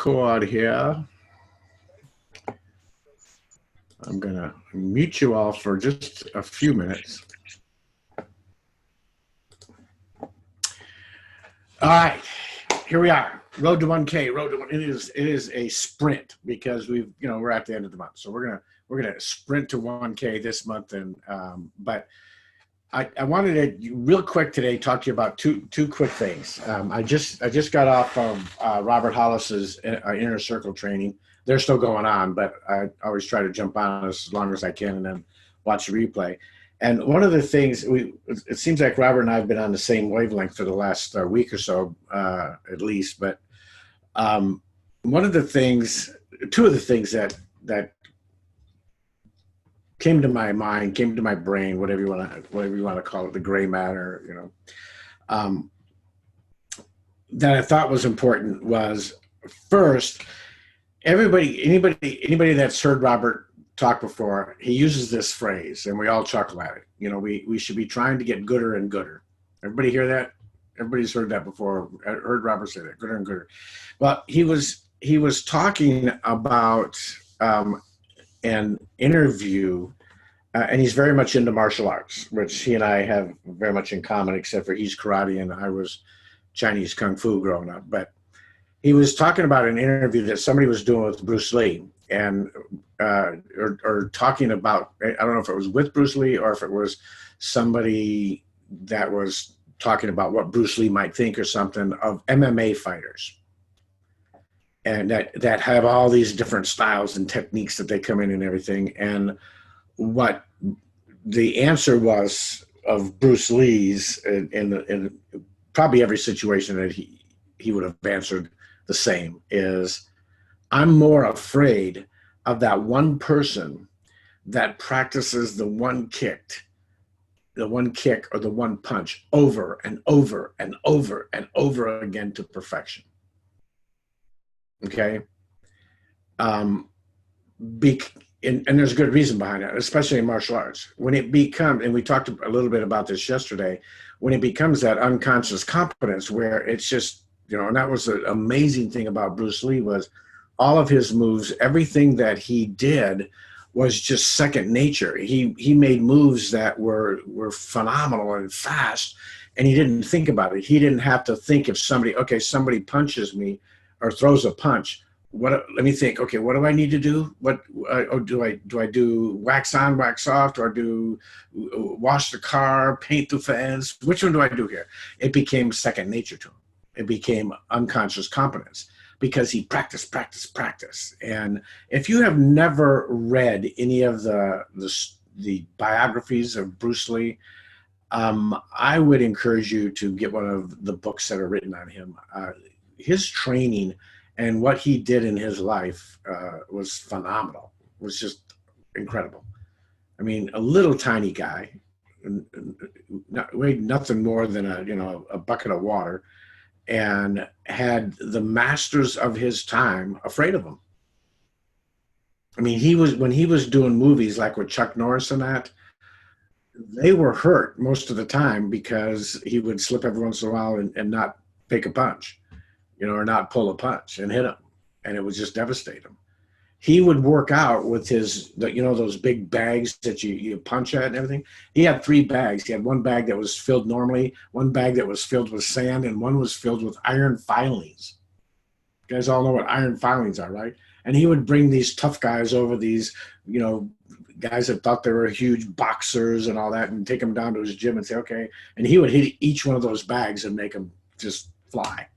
record here. I'm going to mute you all for just a few minutes. All right, here we are. Road to 1K. Road to 1. It is a sprint because we're at the end of the month, so we're gonna sprint to 1K this month. And but I wanted to real quick today talk to you about two quick things. I just got off of Robert Hollis's Inner Circle training. They're still going on, but I always try to jump on as long as I can and then watch the replay. And one of the things, it seems like Robert and I have been on the same wavelength for the last week or so, at least. But two of the things that came to my mind, came to my brain, whatever you want to call it, the gray matter, that I thought was important was, first, anybody that's heard Robert talk before, he uses this phrase, and we all chuckle at it. We should be trying to get gooder and gooder. Everybody hear that? Everybody's heard that before. I heard Robert say that, gooder and gooder. Well, he was talking about an interview, and he's very much into martial arts, which he and I have very much in common, except for he's karate and I was Chinese kung fu growing up. But he was talking about an interview that somebody was doing with Bruce Lee, and or talking about, I don't know if it was with Bruce Lee or if it was somebody that was talking about what Bruce Lee might think or something of MMA fighters, and that have all these different styles and techniques that they come in and everything. And what the answer was of Bruce Lee's in probably every situation that he would have answered the same is, I'm more afraid of that one person that practices the one kick or the one punch over and over and over and over again to perfection. Okay? And there's a good reason behind that, especially in martial arts. When it becomes, and we talked a little bit about this yesterday, when it becomes that unconscious competence where it's just, and that was the amazing thing about Bruce Lee was all of his moves, everything that he did was just second nature. He made moves that were phenomenal and fast, and he didn't think about it. He didn't have to think if somebody punches me or throws a punch. Let me think. Okay, what do I need to do? Do I do wax on, wax off? Or do wash the car, paint the fence? Which one do I do here? It became second nature to him. It became unconscious competence because he practiced. And if you have never read any of the biographies of Bruce Lee, I would encourage you to get one of the books that are written on him. His training and what he did in his life was phenomenal. It was just incredible. I mean, a little tiny guy, weighed nothing more than a bucket of water, and had the masters of his time afraid of him. I mean, when he was doing movies like with Chuck Norris and that, they were hurt most of the time because he would slip every once in a while and not take a punch, or not pull a punch and hit him, and it would just devastate him. He would work out with his, those big bags that you punch at and everything. He had 3 bags. He had one bag that was filled normally, one bag that was filled with sand, and one was filled with iron filings. You guys all know what iron filings are, right? And he would bring these tough guys over, these, guys that thought they were huge boxers and all that, and take them down to his gym and say, okay. And he would hit each one of those bags and make them just fly.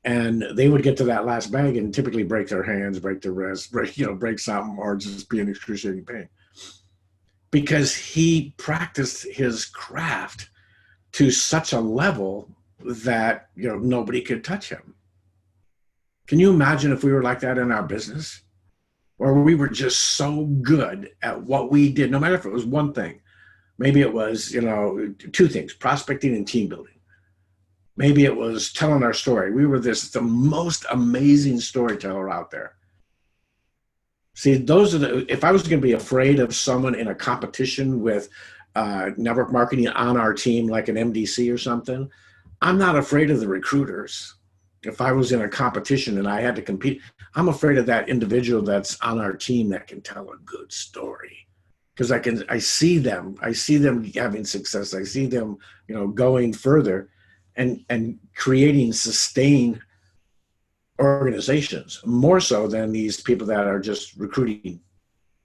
And they would get to that last bag and typically break their hands, break their wrists, break something, or just be in excruciating pain. Because he practiced his craft to such a level that, nobody could touch him. Can you imagine if we were like that in our business? Or we were just so good at what we did, no matter if it was one thing. Maybe it was, 2 things, prospecting and team building. Maybe it was telling our story. We were the most amazing storyteller out there. See, if I was going to be afraid of someone in a competition with network marketing on our team, like an MDC or something, I'm not afraid of the recruiters. if I was in a competition and I had to compete, I'm afraid of that individual that's on our team that can tell a good story. Because I see them having success. I see them, going further and creating sustained organizations more so than these people that are just recruiting.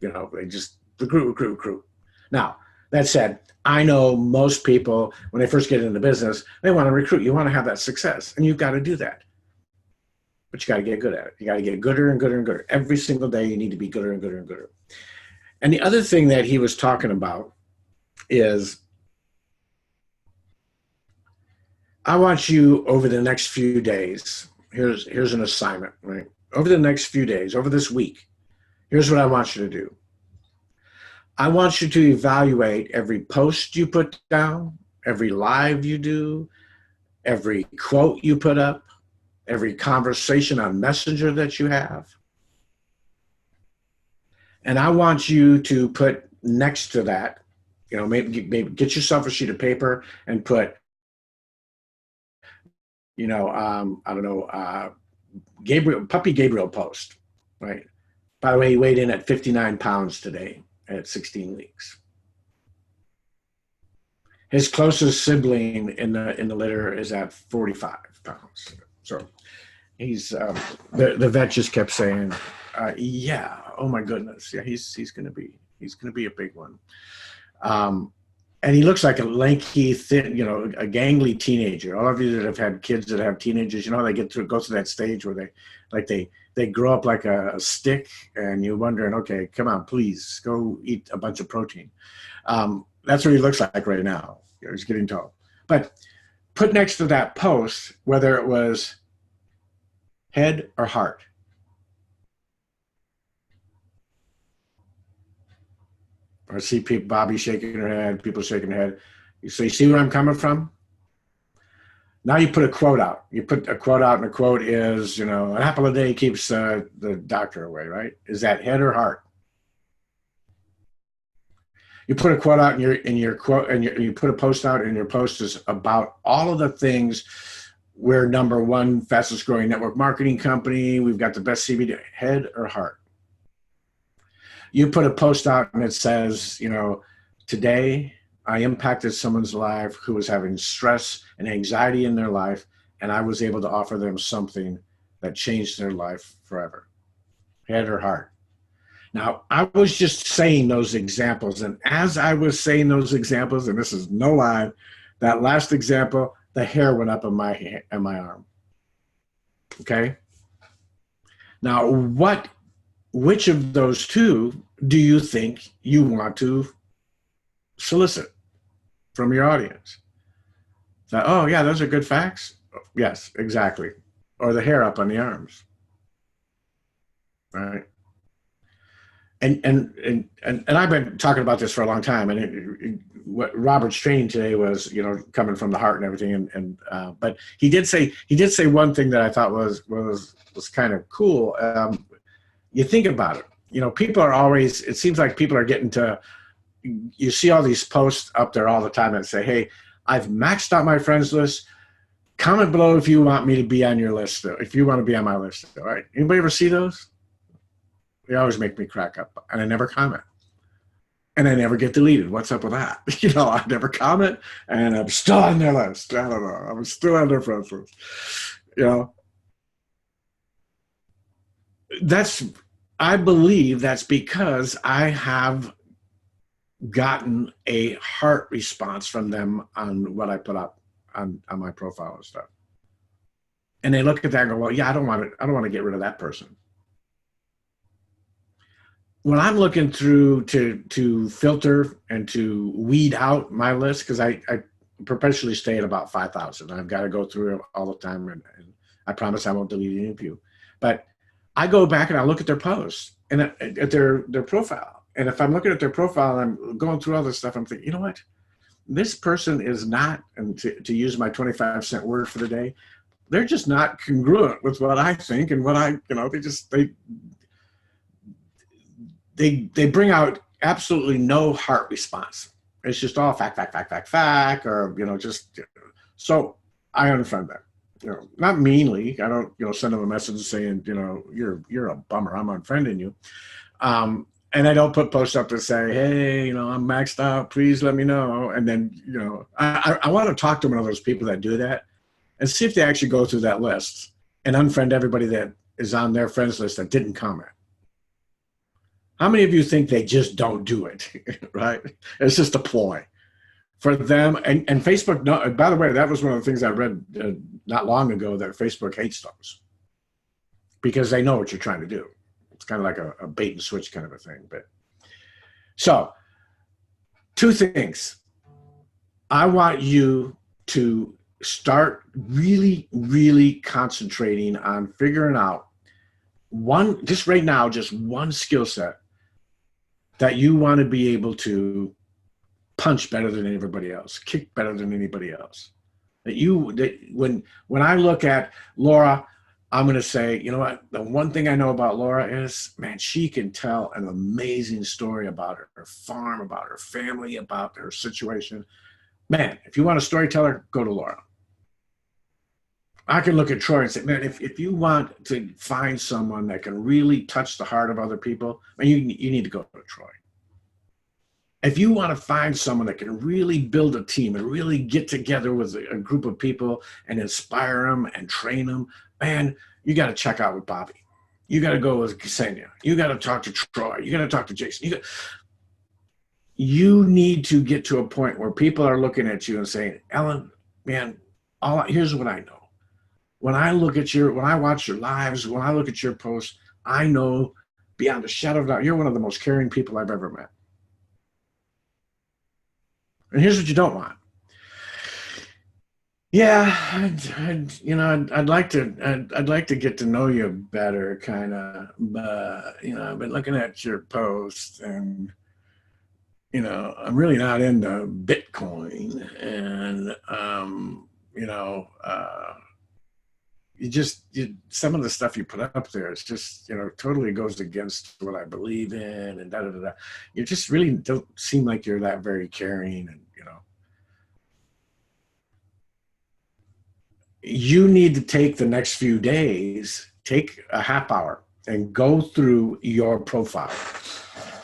They just recruit. Now, that said, I know most people, when they first get into business, they want to recruit. You want to have that success, and you've got to do that. But you got to get good at it. You got to get gooder and gooder and gooder. Every single day, you need to be gooder and gooder and gooder. And the other thing that he was talking about is, I want you over the next few days, here's an assignment, right? Over the next few days, over this week, here's what I want you to do. I want you to evaluate every post you put down, every live you do, every quote you put up, every conversation on Messenger that you have. And I want you to put next to that, maybe get yourself a sheet of paper and put, I don't know, Puppy Gabriel post, right? By the way, he weighed in at 59 pounds today at 16 weeks. His closest sibling in the litter is at 45 pounds. So he's the vet just kept saying, yeah, oh my goodness, yeah, he's gonna be a big one. And he looks like a lanky, thin, a gangly teenager. All of you that have had kids that have teenagers, they go through that stage where they grow up like a stick, and you're wondering, okay, come on, please go eat a bunch of protein. That's what he looks like right now. He's getting tall. But put next to that post, whether it was head or heart. I see Bobby shaking her head, people shaking their head. So you see where I'm coming from? Now you put a quote out. You put a quote out, and the quote is, an apple a day keeps the doctor away, right? Is that head or heart? You put a quote out in your quote, and you put a post out, and your post is about all of the things. We're number one fastest growing network marketing company. We've got the best CBD. Head or heart? You put a post out and it says, today I impacted someone's life who was having stress and anxiety in their life, and I was able to offer them something that changed their life forever. Head or heart? Now, I was just saying those examples, and as I was saying those examples, and this is no lie, that last example, the hair went up on my arm. Okay? Now, which of those two do you think you want to solicit from your audience? That, oh yeah, those are good facts. Yes, exactly. Or the hair up on the arms. All right. And I've been talking about this for a long time, and what Robert's training today was, coming from the heart and everything, but he did say one thing that I thought was kind of cool. You think about it, people are always, it seems like people are getting to, you see all these posts up there all the time that say, hey, I've maxed out my friends list. Comment below if you want me to be on your list, if you want to be on my list. All right. Anybody ever see those? They always make me crack up, and I never comment. And I never get deleted. What's up with that? I never comment, and I'm still on their list. I don't know. I'm still on their friends list. I believe that's because I have gotten a heart response from them on what I put up on my profile and stuff. And they look at that and go, well, yeah, I don't want to get rid of that person. When I'm looking through to filter and to weed out my list, because I perpetually stay at about 5,000. I've got to go through it all the time, and I promise I won't delete any of you. But I go back and I look at their posts and at their profile. And if I'm looking at their profile and I'm going through all this stuff, I'm thinking, you know what? This person is not, and to use my 25-cent word for the day, they're just not congruent with what I think and what they bring out absolutely no heart response. It's just all fact, or, so I unfriend them. not meanly. I don't, send them a message saying, you're a bummer. I'm unfriending you. And I don't put posts up to say, hey, I'm maxed out. Please let me know. And then, I want to talk to one of those people that do that and see if they actually go through that list and unfriend everybody that is on their friends list that didn't comment. How many of you think they just don't do it? Right? It's just a ploy for them. And Facebook, no, by the way, that was one of the things I read not long ago, that Facebook hates those because they know what you're trying to do. It's kind of like a bait and switch kind of a thing. But so, two things. I want you to start really, really concentrating on figuring out just right now, just one skill set that you want to be able to punch better than everybody else, kick better than anybody else. When I look at Laura, I'm going to say, you know what? The one thing I know about Laura is, man, she can tell an amazing story about her farm, about her family, about her situation. Man, if you want a storyteller, go to Laura. I can look at Troy and say, man, if you want to find someone that can really touch the heart of other people, man, you need to go to Troy. If you want to find someone that can really build a team and really get together with a group of people and inspire them and train them, man, you got to check out with Bobby. You got to go with Ksenia. You got to talk to Troy. You got to talk to Jason. You need to get to a point where people are looking at you and saying, Ellen, man, here's what I know. When I watch your lives, when I look at your posts, I know beyond a shadow of a doubt, you're one of the most caring people I've ever met. And here's what you don't want. Yeah, I'd like to get to know you better, kind of, but I've been looking at your posts, and I'm really not into Bitcoin, and some of the stuff you put up there, it's just, totally goes against what I believe in, and da-da-da-da. You just really don't seem like you're that very caring, and, you need to take the next few days, take a half hour and go through your profile.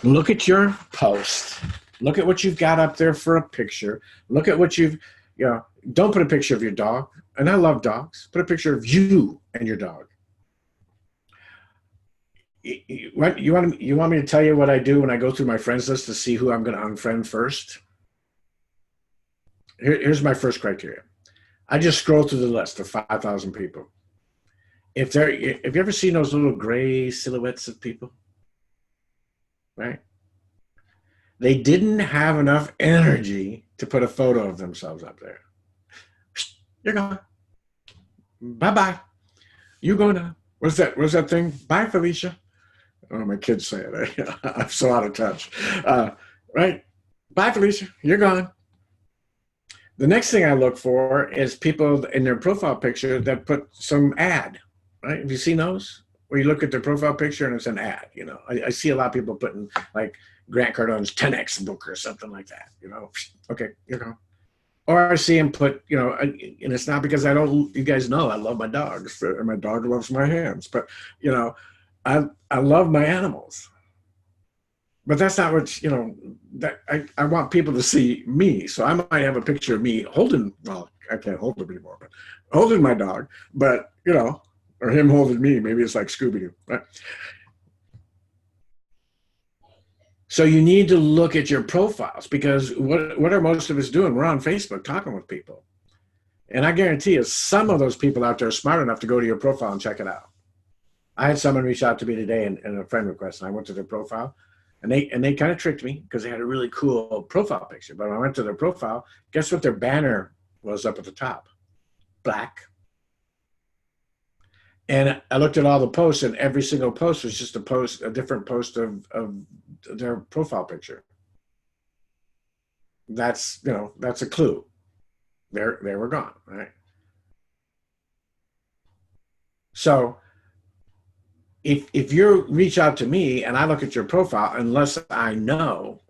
Look at your post. Look at what you've got up there for a picture. Look at what don't put a picture of your dog. And I love dogs. Put a picture of you and your dog. You want me to tell you what I do when I go through my friends list to see who I'm going to unfriend first? Here's my first criteria. I just scroll through the list of 5,000 people. Have you ever seen those little gray silhouettes of people? Right? They didn't have enough energy to put a photo of themselves up there. You're gone. Bye-bye. You go now. What's that thing? Bye, Felicia. Oh, my kids say it. I'm so out of touch. Right? Bye, Felicia. You're gone. The next thing I look for is people in their profile picture that put some ad, right? Have you seen those? Where you look at their profile picture and it's an ad, I see a lot of people putting like Grant Cardone's 10X book or something like that, Okay, you're gone. Or I see him put, and it's not because you guys know I love my dogs, and my dog loves my hands, but, I love my animals. But that's not what, that I want people to see me. So I might have a picture of me holding, well, I can't hold him anymore, but holding my dog, but, or him holding me. Maybe it's like Scooby-Doo. Right? So you need to look at your profiles, because what are most of us doing? We're on Facebook talking with people. And I guarantee you, some of those people out there are smart enough to go to your profile and check it out. I had someone reach out to me today in a friend request, and I went to their profile. And they kind of tricked me because they had a really cool profile picture. But when I went to their profile, guess what their banner was up at the top? Black. And I looked at all the posts, and every single post was just a different post of their profile picture. That's a clue. They were gone, right? So if you reach out to me and I look at your profile, unless I know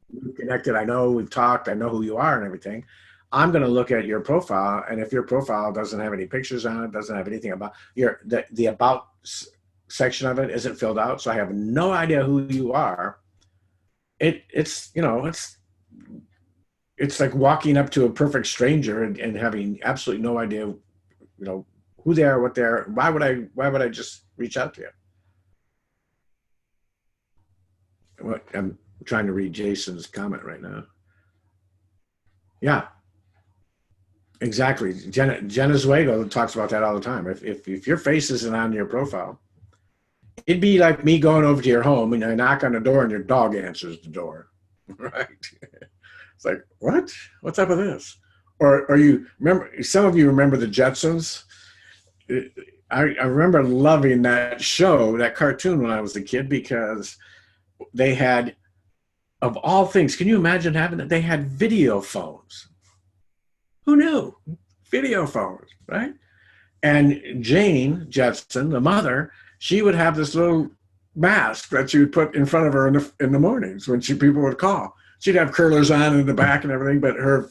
we've connected, I know we've talked, I know who you are and everything, I'm going to look at your profile, and if your profile doesn't have any pictures on it, doesn't have anything about the about section of it isn't filled out, so I have no idea who you are. It's it's like walking up to a perfect stranger and having absolutely no idea, who they are, what they are. Why would I just reach out to you? I'm trying to read Jason's comment right now. Yeah, exactly. Jenna Zuego talks about that all the time. If your face isn't on your profile, it'd be like me going over to your home and I knock on the door and your dog answers the door, right? It's like, what? What's up with this? Or you remember? Some of you remember the Jetsons. I remember loving that show, that cartoon when I was a kid, because they had, of all things, can you imagine having it? They had video phones. Who knew? Video phones, right? And Jane Jetson, the mother, she would have this little mask that she would put in front of her in the mornings when people would call. She'd have curlers on in the back and everything, but her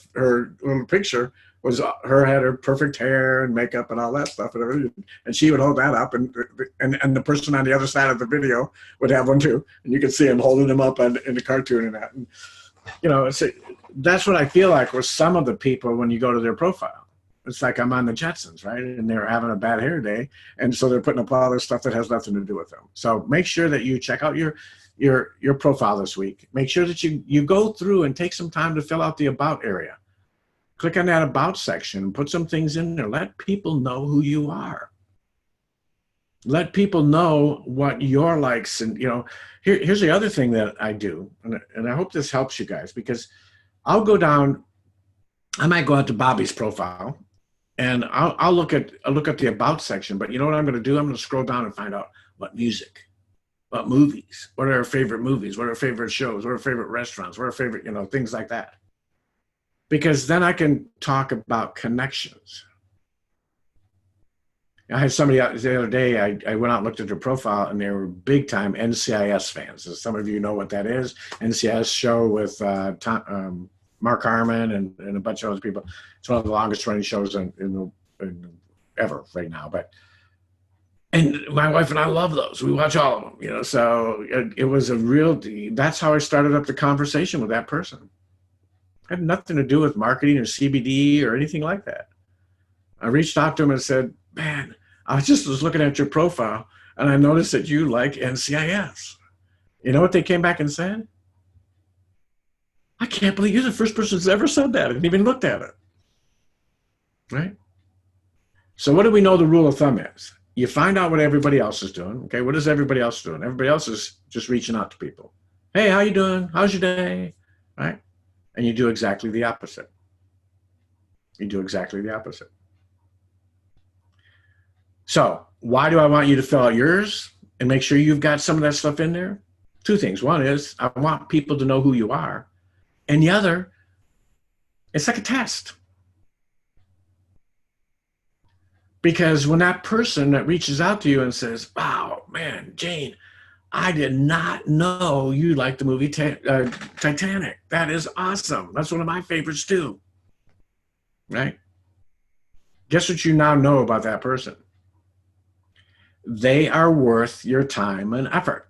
little picture was her, had her perfect hair and makeup and all that stuff and everything. And she would hold that up, and the person on the other side of the video would have one too, and you could see him holding them up in the cartoon and that. And, that's what I feel like with some of the people when you go to their profile. It's like I'm on the Jetsons, right? And they're having a bad hair day, and so they're putting up all this stuff that has nothing to do with them. So make sure that you check out your profile this week. Make sure that you go through and take some time to fill out the about area. Click on that about section, put some things in there. Let people know who you are. Let people know what your likes, and here's the other thing that I do, and I hope this helps you guys, because I'll go down, I might go out to Bobby's profile, and I'll look at the about section, but you know what I'm going to do? I'm going to scroll down and find out what music, what movies, what are our favorite movies, what are our favorite shows, what are our favorite restaurants, what are our favorite, things like that. Because then I can talk about connections. I had somebody out the other day, I went out and looked at their profile, and they were big time NCIS fans. As some of you know what that is. NCIS show with Mark Harmon and a bunch of other people. It's one of the longest running shows in ever right now. And my wife and I love those. We watch all of them, so it was that's how I started up the conversation with that person. It had nothing to do with marketing or CBD or anything like that. I reached out to him and said, man, I just was looking at your profile and I noticed that you like NCIS. You know what they came back and said? I can't believe you're the first person who's ever said that. I didn't even looked at it. Right? So what do we know the rule of thumb is? You find out what everybody else is doing. Okay, what is everybody else doing? Everybody else is just reaching out to people. Hey, how you doing? How's your day? Right? And you do exactly the opposite. You do exactly the opposite. So why do I want you to fill out yours and make sure you've got some of that stuff in there? Two things. One is I want people to know who you are. And the other, it's like a test. Because when that person that reaches out to you and says, wow, man, Jane, I did not know you liked the movie Titanic. That is awesome. That's one of my favorites too. Right? Guess what you now know about that person? They are worth your time and effort.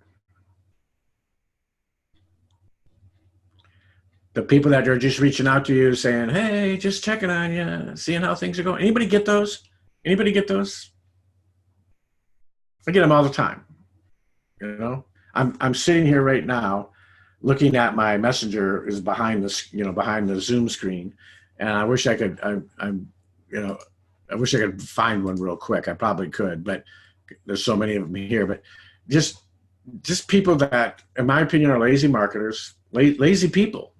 The people that are just reaching out to you saying, hey, just checking on you, seeing how things are going. Anybody get those? Anybody get those? I get them all the time. I'm sitting here right now looking at my messenger is behind this, behind the Zoom screen. And I wish I could, I wish I could find one real quick. I probably could, but there's so many of them here. But just people that, in my opinion, are lazy marketers, lazy people.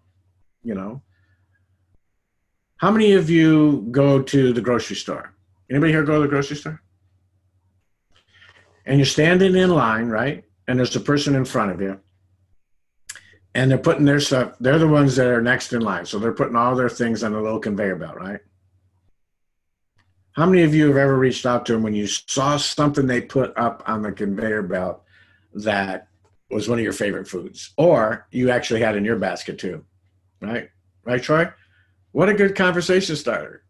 How many of you go to the grocery store? Anybody here go to the grocery store? And you're standing in line, right? And there's a person in front of you. And they're putting their stuff, they're the ones that are next in line. So they're putting all their things on a little conveyor belt, right? How many of you have ever reached out to them when you saw something they put up on the conveyor belt that was one of your favorite foods, or you actually had in your basket too, right? Right, Troy? What a good conversation starter.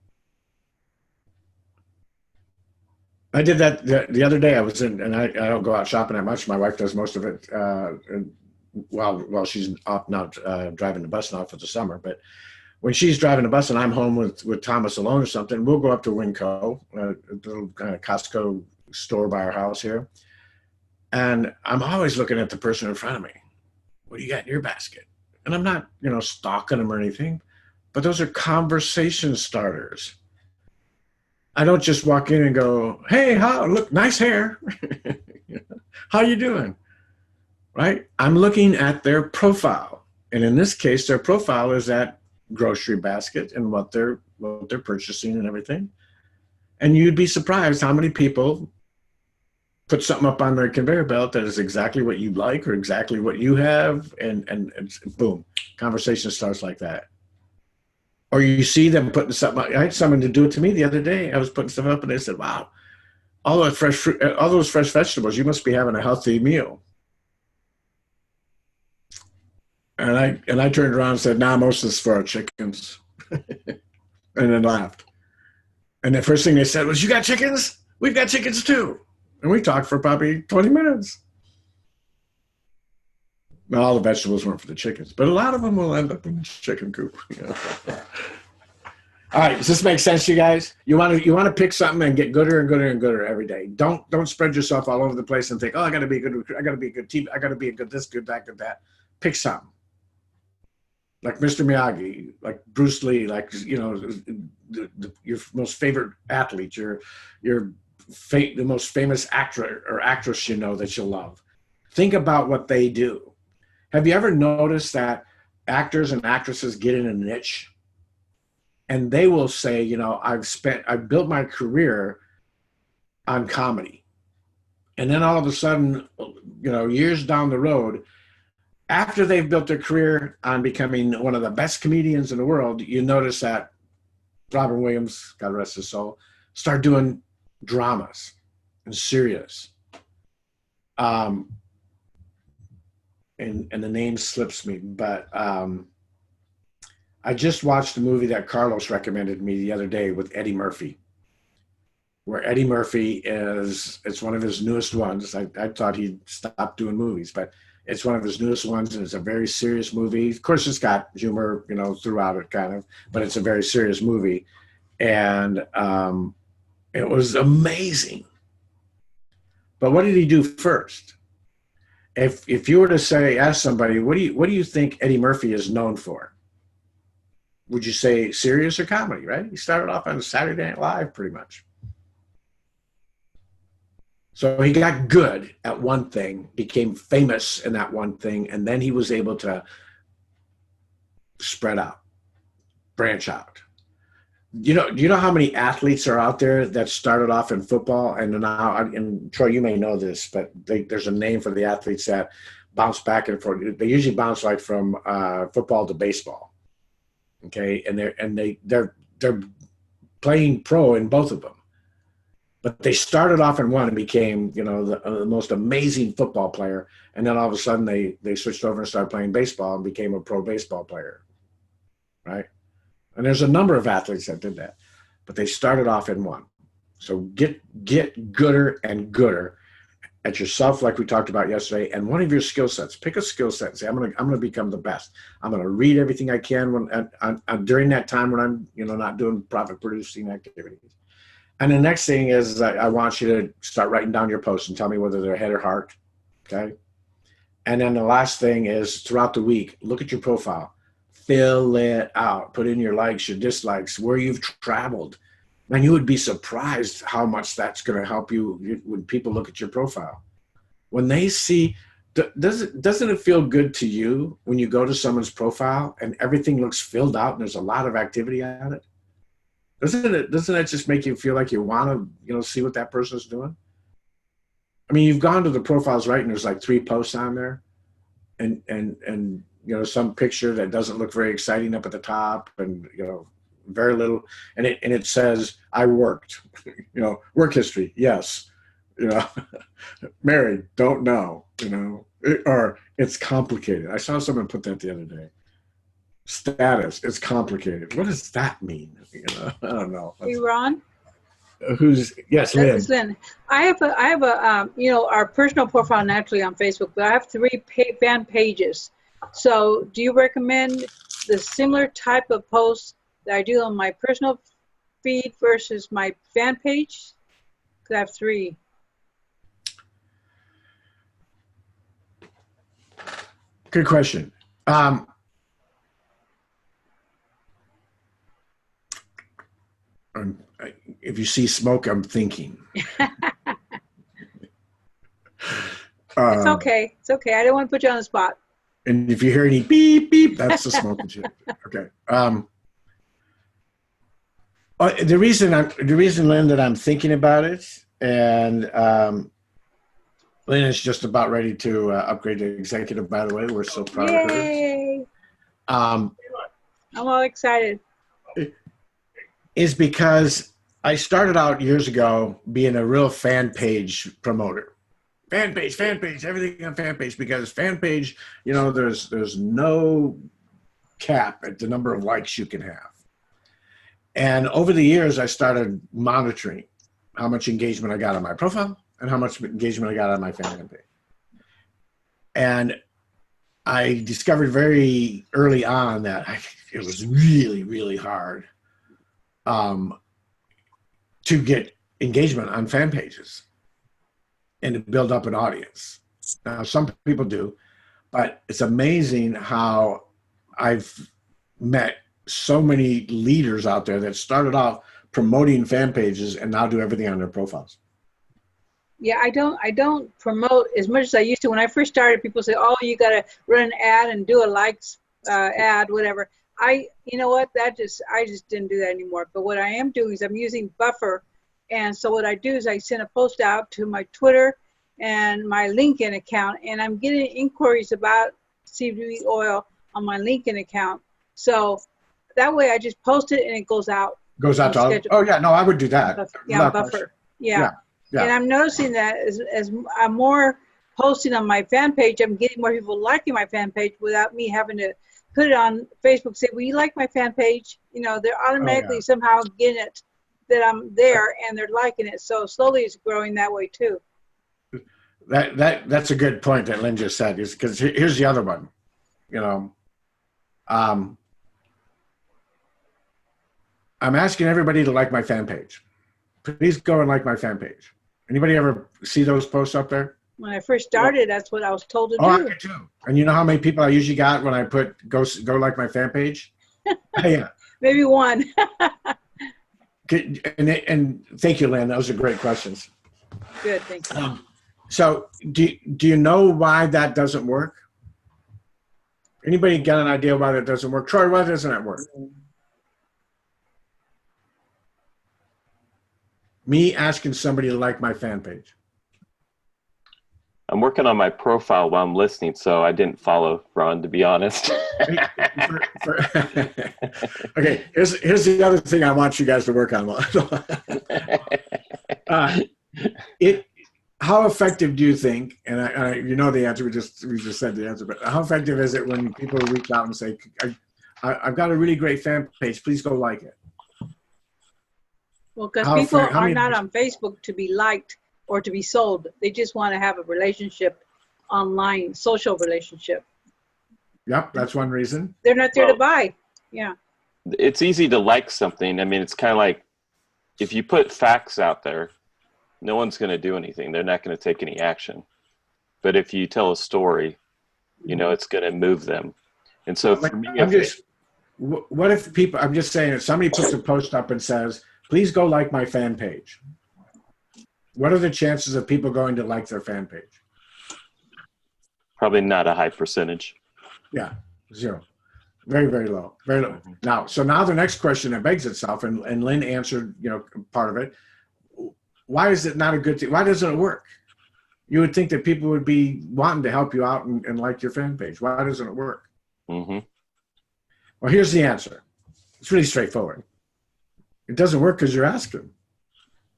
I did that the other day. I was in, and I don't go out shopping that much. My wife does most of it while she's off, not driving the bus now for the summer. But when she's driving the bus and I'm home with Thomas alone or something, we'll go up to Winco, a little kind of Costco store by our house here. And I'm always looking at the person in front of me. What do you got in your basket? And I'm not, stalking them or anything, but those are conversation starters. I don't just walk in and go, "Hey, look, nice hair. How you doing?" Right? I'm looking at their profile. And in this case, their profile is that grocery basket and what they're purchasing and everything. And you'd be surprised how many people put something up on their conveyor belt that is exactly what you like or exactly what you have, and boom, conversation starts like that. Or you see them putting something up. I had someone to do it to me the other day. I was putting stuff up and they said, "Wow, all those fresh fruit, all those fresh vegetables, you must be having a healthy meal." And I turned around and said, "Nah, most of this is for our chickens." And then laughed. And the first thing they said was, "You got chickens? We've got chickens too." And we talked for probably 20 minutes. Now, all the vegetables weren't for the chickens, but a lot of them will end up in the chicken coop. All right, does this make sense to you guys? You want to pick something and get gooder and gooder and gooder every day. Don't spread yourself all over the place and think, "Oh, I got to be a good recruiter. I got to be a good team. I got to be a good this, good that, good that." Pick something. Like Mr. Miyagi, like Bruce Lee, like your most favorite athlete, the most famous actor or actress that you'll love. Think about what they do. Have you ever noticed that actors and actresses get in a niche and they will say, I've built my career on comedy. And then all of a sudden, years down the road, after they've built their career on becoming one of the best comedians in the world, you notice that Robin Williams, God rest his soul, started doing dramas and serious. And the name slips me, but I just watched a movie that Carlos recommended me the other day with Eddie Murphy, where Eddie Murphy it's one of his newest ones. I thought he'd stopped doing movies, but it's one of his newest ones, and it's a very serious movie. Of course, it's got humor, throughout it, kind of, but it's a very serious movie. And it was amazing. But what did he do first? If you were to ask somebody, what do you think Eddie Murphy is known for? Would you say serious or comedy, right? He started off on Saturday Night Live pretty much. So he got good at one thing, became famous in that one thing, and then he was able to spread out, branch out. Do you know how many athletes are out there that started off in football and now, and Troy, you may know this, but there's a name for the athletes that bounce back and forth. They usually bounce like from football to baseball. Okay, and they're playing pro in both of them. But they started off in one and became, the most amazing football player. And then all of a sudden they switched over and started playing baseball and became a pro baseball player, right? And there's a number of athletes that did that, but they started off in one. So get gooder and gooder at yourself, like we talked about yesterday, and one of your skill sets. Pick a skill set and say, I'm gonna become the best. I'm gonna read everything I can during that time when I'm not doing profit producing activities. And the next thing is I want you to start writing down your posts and tell me whether they're head or heart. Okay. And then the last thing is throughout the week, look at your profile, fill it out, put in your likes, your dislikes, where you've traveled. Man, you would be surprised how much that's going to help you when people look at your profile. When they see, doesn't it feel good to you when you go to someone's profile and everything looks filled out and there's a lot of activity on it? Doesn't it just make you feel like you want to, see what that person's doing? I mean, you've gone to the profiles, right? And there's like 3 posts on there and some picture that doesn't look very exciting up at the top and, very little. And it says, I worked, work history. Yes. Married, don't know, or it's complicated. I saw someone put that the other day. Status. It's complicated. What does that mean? I don't know. Hey, Ron. Who's yes, Lynn. It's Lynn. I have a our personal profile naturally on Facebook, but I have 3 fan pages. So, do you recommend the similar type of posts that I do on my personal feed versus my fan page? Because I have 3. Good question. If you see smoke, I'm thinking. It's okay. It's okay. I don't want to put you on the spot. And if you hear any beep, beep, that's the smoke detector. Okay. The reason, Lynn, that I'm thinking about it, and Lynn is just about ready to upgrade to executive, by the way. We're so proud of her. Yay! I'm all excited. Is because I started out years ago being a real fan page promoter. Fan page, everything on fan page, because fan page, there's no cap at the number of likes you can have. And over the years, I started monitoring how much engagement I got on my profile and how much engagement I got on my fan page. And I discovered very early on that it was really, really hard to get engagement on fan pages and to build up an audience. Now, some people do, but it's amazing how I've met so many leaders out there that started off promoting fan pages and now do everything on their profiles. Yeah, I don't promote as much as I used to. When I first started, people say, "Oh, you got to run an ad and do a likes ad, whatever." You know what? I just didn't do that anymore. But what I am doing is I'm using Buffer, and so what I do is I send a post out to my Twitter and my LinkedIn account, and I'm getting inquiries about CBD oil on my LinkedIn account. So that way, I just post it and it goes out. Goes out to all. Oh yeah, no, I would do that. Buffer. Yeah. And I'm noticing that as I'm more posting on my fan page, I'm getting more people liking my fan page without me having to put it on Facebook, say, "Will you like my fan page?" They're automatically somehow getting it that I'm there and they're liking it. So slowly it's growing that way too. That's a good point that Lynn just said, is because here's the other one. I'm asking everybody to like my fan page. Please go and like my fan page. Anybody ever see those posts up there? When I first started, that's what I was told to do. I did too. And you know how many people I usually got when I put go like my fan page? Yeah. Maybe 1. And thank you, Lynn. Those are great questions. Good, thank you. So do you know why that doesn't work? Anybody got an idea why that doesn't work? Troy, why doesn't that work? Me asking somebody to like my fan page. I'm working on my profile while I'm listening, so I didn't follow Ron, to be honest. Okay, here's the other thing I want you guys to work on. How effective do you think? And I you know the answer. We just said the answer. But how effective is it when people reach out and say, "I've got a really great fan page. Please go like it." Well, because people are not on Facebook to be liked or to be sold. They just want to have a relationship online, social relationship. Yep, that's one reason. They're not there to buy. Yeah. It's easy to like something. I mean, it's kind of like if you put facts out there, no one's going to do anything. They're not going to take any action. But if you tell a story, it's going to move them. And so for me, what if people, I'm just saying, if somebody puts a post up and says, "Please go like my fan page." What are the chances of people going to like their fan page? Probably not a high percentage. Yeah, 0. Very, very low. Very low. Now the next question that begs itself, and Lynn answered, part of it. Why is it not a good thing? Why doesn't it work? You would think that people would be wanting to help you out and like your fan page. Why doesn't it work? Mm-hmm. Well, here's the answer. It's really straightforward. It doesn't work because you're asking.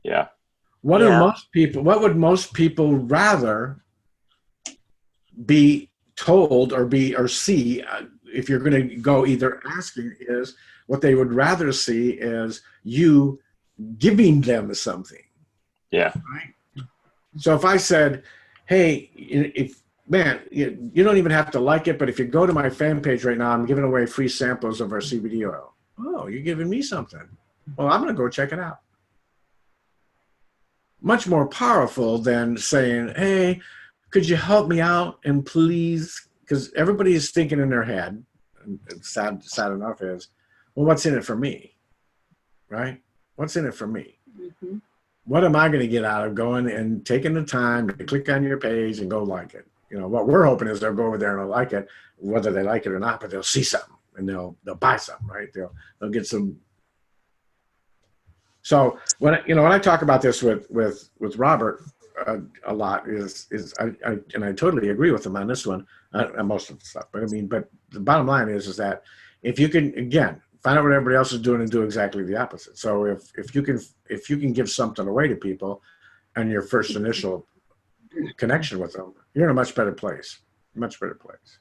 Yeah. What would most people rather be told or see if you're going to go either asking, is what they would rather see is you giving them something. Yeah. Right? So if I said, hey, if man, you don't even have to like it, but if you go to my fan page right now, I'm giving away free samples of our CBD oil. Oh, you're giving me something. Well, I'm going to go check it out. Much more powerful than saying, hey, could you help me out and please, because everybody is thinking in their head, and sad enough is, well, what's in it for me, right? What's in it for me? Mm-hmm. What am I going to get out of going and taking the time to click on your page and go like it? You know, what we're hoping is they'll go over there and they'll like it, whether they like it or not, but they'll see something and they'll buy something, right? They'll get some. So when I talk about this with Robert a lot is I totally agree with him on this one, most of the stuff. But the bottom line is that if you can, again, find out what everybody else is doing and do exactly the opposite. So if you can give something away to people, and your first initial connection with them, you're in a much better place. Much better place.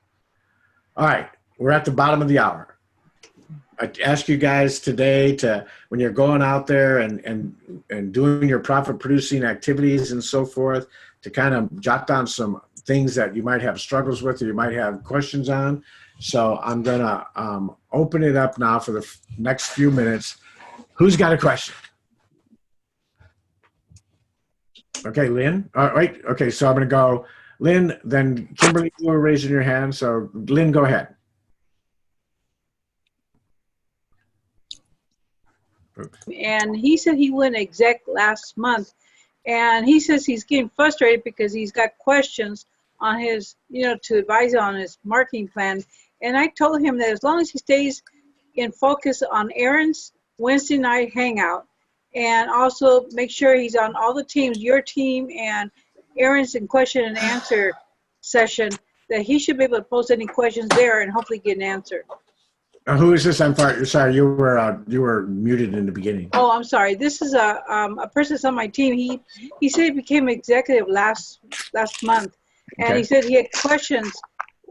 All right, we're at the bottom of the hour. I ask you guys today to, when you're going out there and doing your profit producing activities and so forth, to kind of jot down some things that you might have struggles with or you might have questions on. So I'm going to open it up now for the next few minutes. Who's got a question? Okay, Lynn. All right. Okay, so I'm going to go Lynn, then Kimberly, you were raising your hand. So Lynn, go ahead. And he said he went exec last month, and he says he's getting frustrated because he's got questions on his, to advise on his marketing plan. And I told him that as long as he stays in focus on Aaron's Wednesday night hangout, and also make sure he's on all the teams, your team and Aaron's in question and answer session, that he should be able to post any questions there and hopefully get an answer. Who is this? I'm sorry. You were muted in the beginning. Oh, I'm sorry. This is a person that's on my team. He said he became executive last month, and Okay. he said he had questions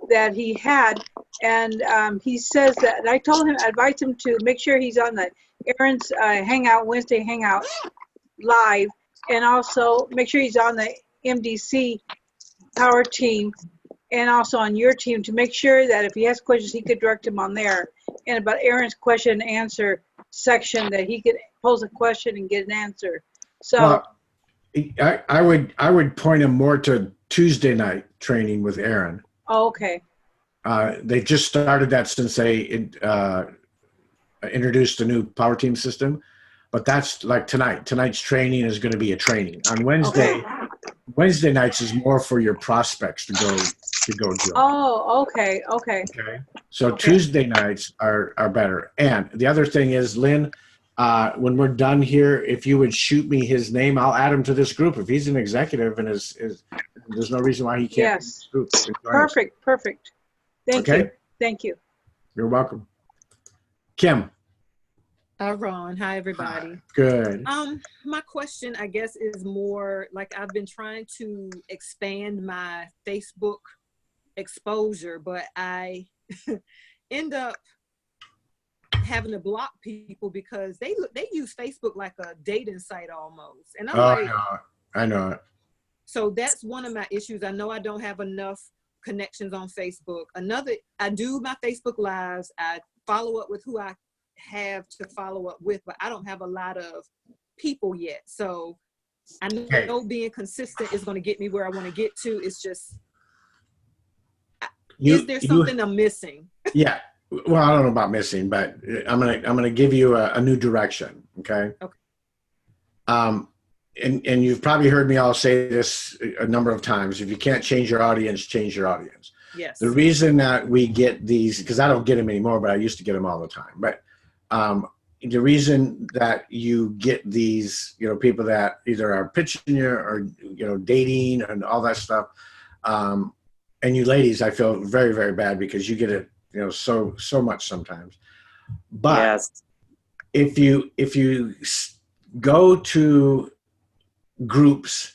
that he had, and he says that, and I told him, I advised him to make sure he's on the Aaron's Hangout, Wednesday Hangout live, and also make sure he's on the MDC Power Team, and also on your team, to make sure that if he has questions, he could direct him on there. And about Aaron's question and answer section, that he could pose a question and get an answer. So well, I would point him more to Tuesday night training with Aaron. oh, okay. They just started that since they introduced the new Power Team system, but that's like tonight. Tonight's training is going to be a training. On Wednesday, Okay. Wednesday nights is more for your prospects to go do. Oh, okay. Okay. So Tuesday nights are better. And the other thing is, Lynn, when we're done here, if you would shoot me his name, I'll add him to this group. If he's an executive and there's no reason why he can't. Yes. Be in this group. Perfect. Thank Okay. you. Thank you. You're welcome. Kim. Ron, hi everybody. Good. My question, I guess, is more like I've been trying to expand my Facebook exposure, but I end up having to block people because they use Facebook like a dating site almost. And I'm I know it. So that's one of my issues. I know I don't have enough connections on Facebook. I do my Facebook lives. I follow up with who I have to follow up with, but I don't have a lot of people yet. So I know being consistent is going to get me where I want to get to. It's just, is there something I'm missing? Yeah. Well, I don't know about missing, but I'm gonna give you a new direction. Okay. Okay. And you've probably heard me all say this a number of times. If you can't change your audience, change your audience. Yes. The reason that we get these, because I don't get them anymore, but I used to get them all the time. But the reason that you get these, people that either are pitching you or, dating and all that stuff, and you ladies, I feel very, very bad because you get it, so much sometimes. But yes. if you go to groups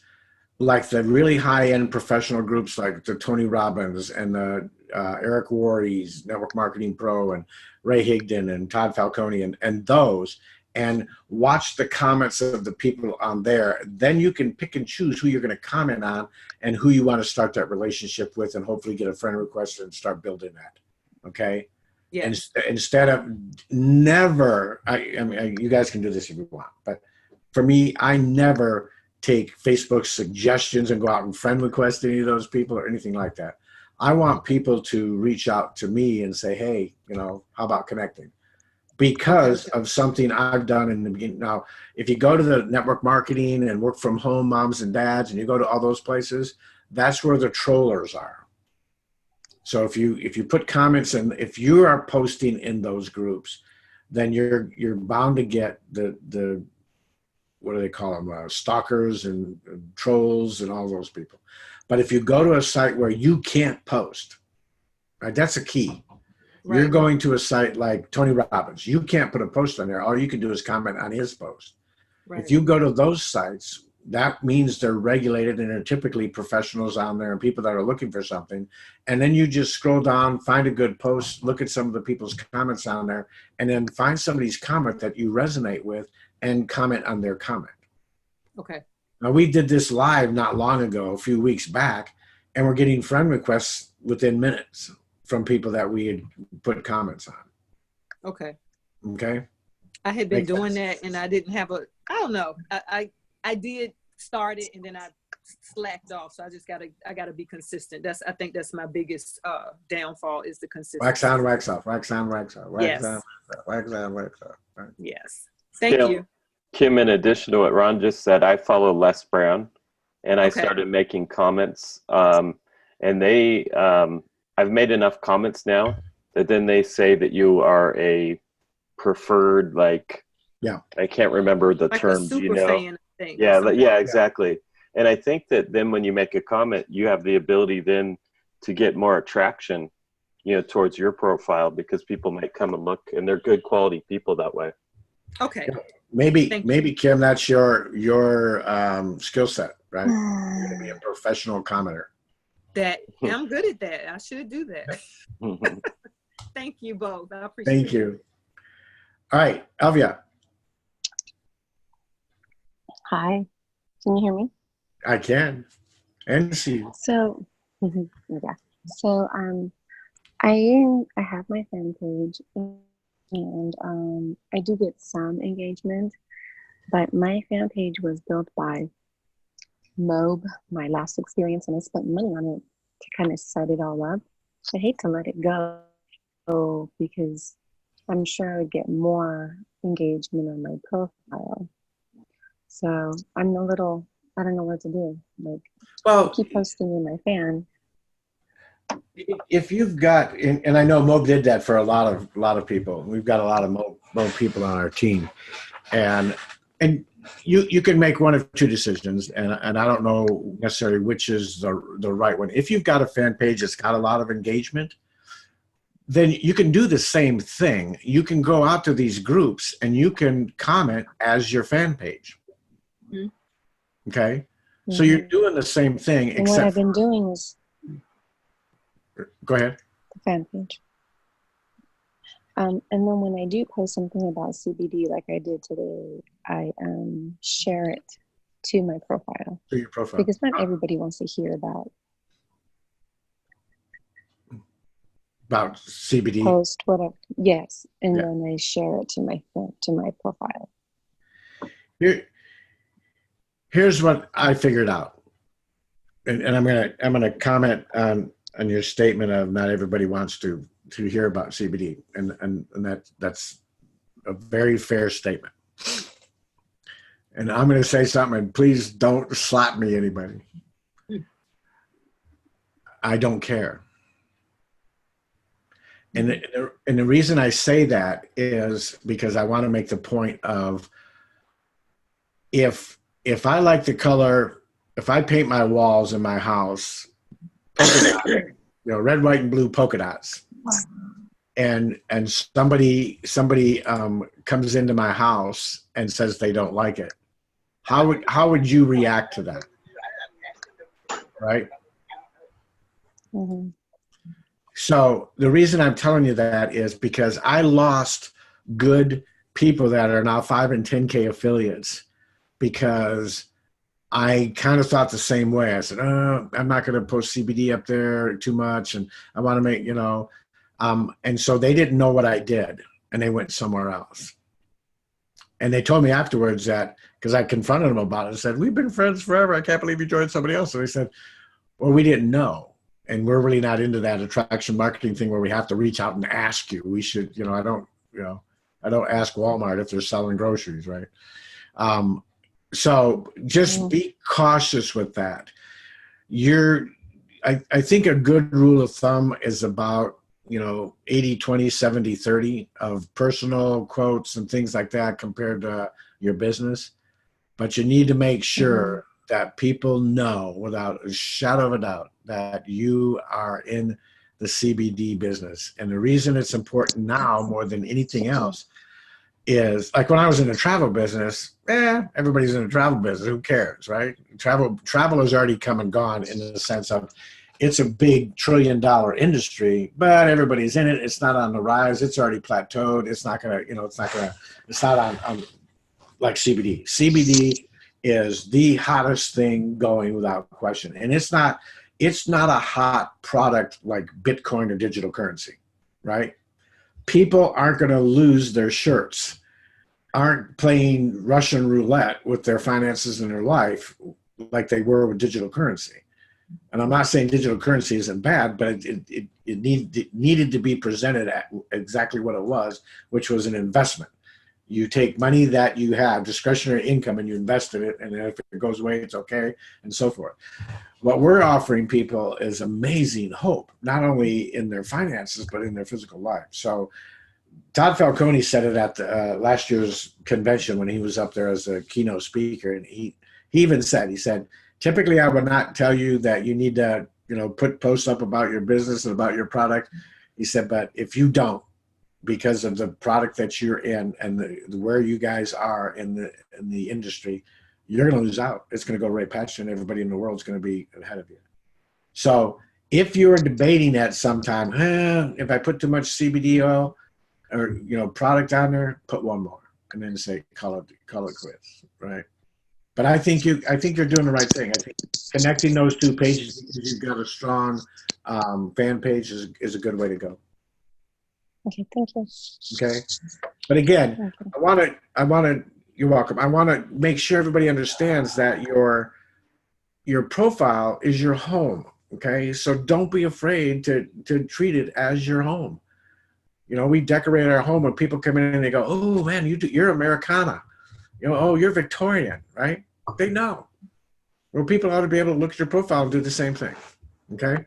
like the really high-end professional groups like the Tony Robbins and the Eric Worre's Network Marketing Pro and Ray Higdon and Todd Falcone and those, and watch the comments of the people on there. Then you can pick and choose who you're going to comment on and who you want to start that relationship with, and hopefully get a friend request and start building that. Okay. Yeah. And instead of never, I mean, you guys can do this if you want, but for me, I never take Facebook suggestions and go out and friend request any of those people or anything like that. I want people to reach out to me and say, hey, you know, how about connecting? Because of something I've done in the beginning. Now, if you go to the network marketing and work from home moms and dads, and you go to all those places, that's where the trollers are. So if you put comments and if you are posting in those groups, then you're bound to get the what do they call them? Stalkers and trolls and all those people. But if you go to a site where you can't post, right, that's a key. Right. You're going to a site like Tony Robbins. You can't put a post on there. All you can do is comment on his post. Right. If you go to those sites, that means they're regulated and they're typically professionals on there and people that are looking for something. And then you just scroll down, find a good post, look at some of the people's comments on there, and then find somebody's comment that you resonate with and comment on their comment. Okay. Now, we did this live not long ago, a few weeks back, and we're getting friend requests within minutes from people that we had put comments on. Okay. Okay. I had been doing that and I didn't have I don't know. I did start it and then I slacked off. So I gotta be consistent. I think that's my biggest downfall is the consistency. Wax on, wax off, wax on, wax off, wax yes. on, wax on, wax off. Right. Yes. Thank you. Kim, in addition to what Ron just said, I follow Les Brown and I started making comments. And I've made enough comments now that then they say that you are a preferred, like, I can't remember the like term, a super you know? fan thing. Yeah, exactly. Yeah. And I think that then when you make a comment, you have the ability then to get more attraction, you know, towards your profile because people might come and look and they're good quality people that way. Okay. Maybe Kim, that's your skill set, right? You're gonna be a professional commenter. I'm good at that. I should do that. Thank you both. I appreciate it. Thank you. All right, Elvia. Hi, can you hear me? I can. And see you. So, yeah. So, I have my fan page, and I do get some engagement, but my fan page was built by Mob, my last experience, and I spent money on it to kind of set it all up. I hate to let it go because I'm sure I would get more engagement on my profile. So I don't know what to do. Like, I keep posting in my fan. If you've got, and I know Mob did that for a lot of people. We've got a lot of Mob people on our team, and you can make one of two decisions, and I don't know necessarily which is the right one. If you've got a fan page that's got a lot of engagement, then you can do the same thing. You can go out to these groups and you can comment as your fan page. Mm-hmm. Okay? Mm-hmm. So you're doing the same thing, and what I've been doing is... Go ahead. The fan page. And then when I do post something about CBD, like I did today, I share it to my profile. To your profile. Because not everybody wants to hear about CBD. Post whatever. Yes, and then I share it to my profile. Here's what I figured out, and I'm gonna comment on your statement of not everybody wants to hear about CBD, and that's a very fair statement. And I'm going to say something, and please don't slap me, anybody. I don't care. And the reason I say that is because I want to make the point of if I like the color, if I paint my walls in my house, red, white, and blue polka dots, and somebody comes into my house and says they don't like it, how would you react to that? Right? Mm-hmm. So the reason I'm telling you that is because I lost good people that are now 5 and 10K affiliates because I kind of thought the same way. I said, oh, I'm not going to post CBD up there too much. And I want to make, and so they didn't know what I did and they went somewhere else. And they told me afterwards that, because I confronted them about it, I said, we've been friends forever. I can't believe you joined somebody else. So they said, well, we didn't know. And we're really not into that attraction marketing thing where we have to reach out and ask you. We should, I don't ask Walmart if they're selling groceries, right? So just be cautious with that. I think a good rule of thumb is about, 80, 20, 70, 30 of personal quotes and things like that compared to your business. But you need to make sure that people know without a shadow of a doubt that you are in the CBD business. And the reason it's important now more than anything else is, like when I was in the travel business, everybody's in the travel business. Who cares, right? Travel has already come and gone in the sense of it's a big $1 trillion industry, but everybody's in it. It's not on the rise. It's already plateaued. It's not on like CBD. CBD is the hottest thing going without question. And it's not a hot product like Bitcoin or digital currency, right? People aren't going to lose their shirts, aren't playing Russian roulette with their finances in their life like they were with digital currency. And I'm not saying digital currency isn't bad, but it needed to be presented at exactly what it was, which was an investment. You take money that you have, discretionary income, and you invest in it, and then if it goes away, it's okay, and so forth. What we're offering people is amazing hope, not only in their finances, but in their physical life. So Todd Falcone said it at last year's convention when he was up there as a keynote speaker, and he even said, typically I would not tell you that you need to, put posts up about your business and about your product. He said, but if you don't, because of the product that you're in and where you guys are in the industry, you're going to lose out. It's going to go right past you, and everybody in the world is going to be ahead of you. So if you're debating at some time, if I put too much CBD oil or product on there, put one more, and then say call it quits, right? But I think you're doing the right thing. I think connecting those two pages because you've got a strong fan page is a good way to go. Okay, thank you. Okay, but again, I want to. You're welcome. I want to make sure everybody understands that your profile is your home. Okay, so don't be afraid to treat it as your home. We decorate our home when people come in and they go, "Oh man, you're Americana." Oh, you're Victorian, right? They know. Well, people ought to be able to look at your profile and do the same thing. Okay,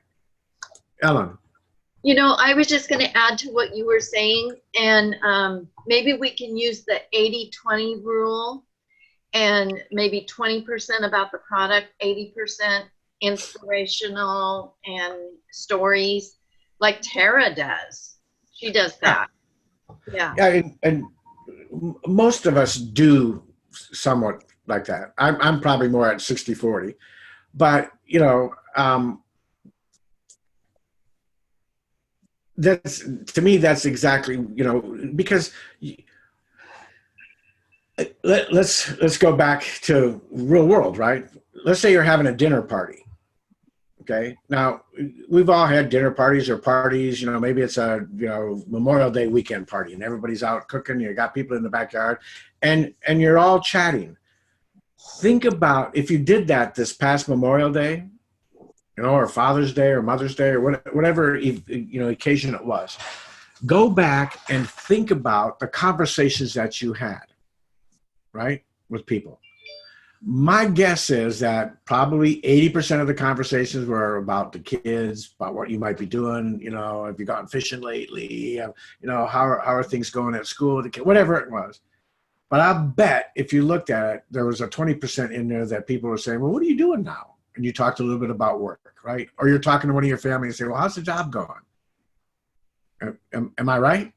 Ellen. I was just going to add to what you were saying, and maybe we can use the 80-20 rule, and maybe 20% about the product, 80% inspirational and stories, like Tara does. She does that. Yeah. Yeah, and most of us do somewhat like that. I'm probably more at 60-40, but that's, to me, that's exactly, because let's go back to real world, right? Let's say you're having a dinner party. Okay. Now we've all had dinner parties or parties, maybe it's a, Memorial Day weekend party and everybody's out cooking. You got people in the backyard and you're all chatting. Think about if you did that this past Memorial Day, or Father's Day or Mother's Day or whatever, occasion it was. Go back and think about the conversations that you had, right, with people. My guess is that probably 80% of the conversations were about the kids, about what you might be doing, have you gone fishing lately, how are things going at school, whatever it was. But I bet if you looked at it, there was a 20% in there that people were saying, well, what are you doing now? And you talked a little bit about work, right? Or you're talking to one of your family and say, well, how's the job going? Am I right?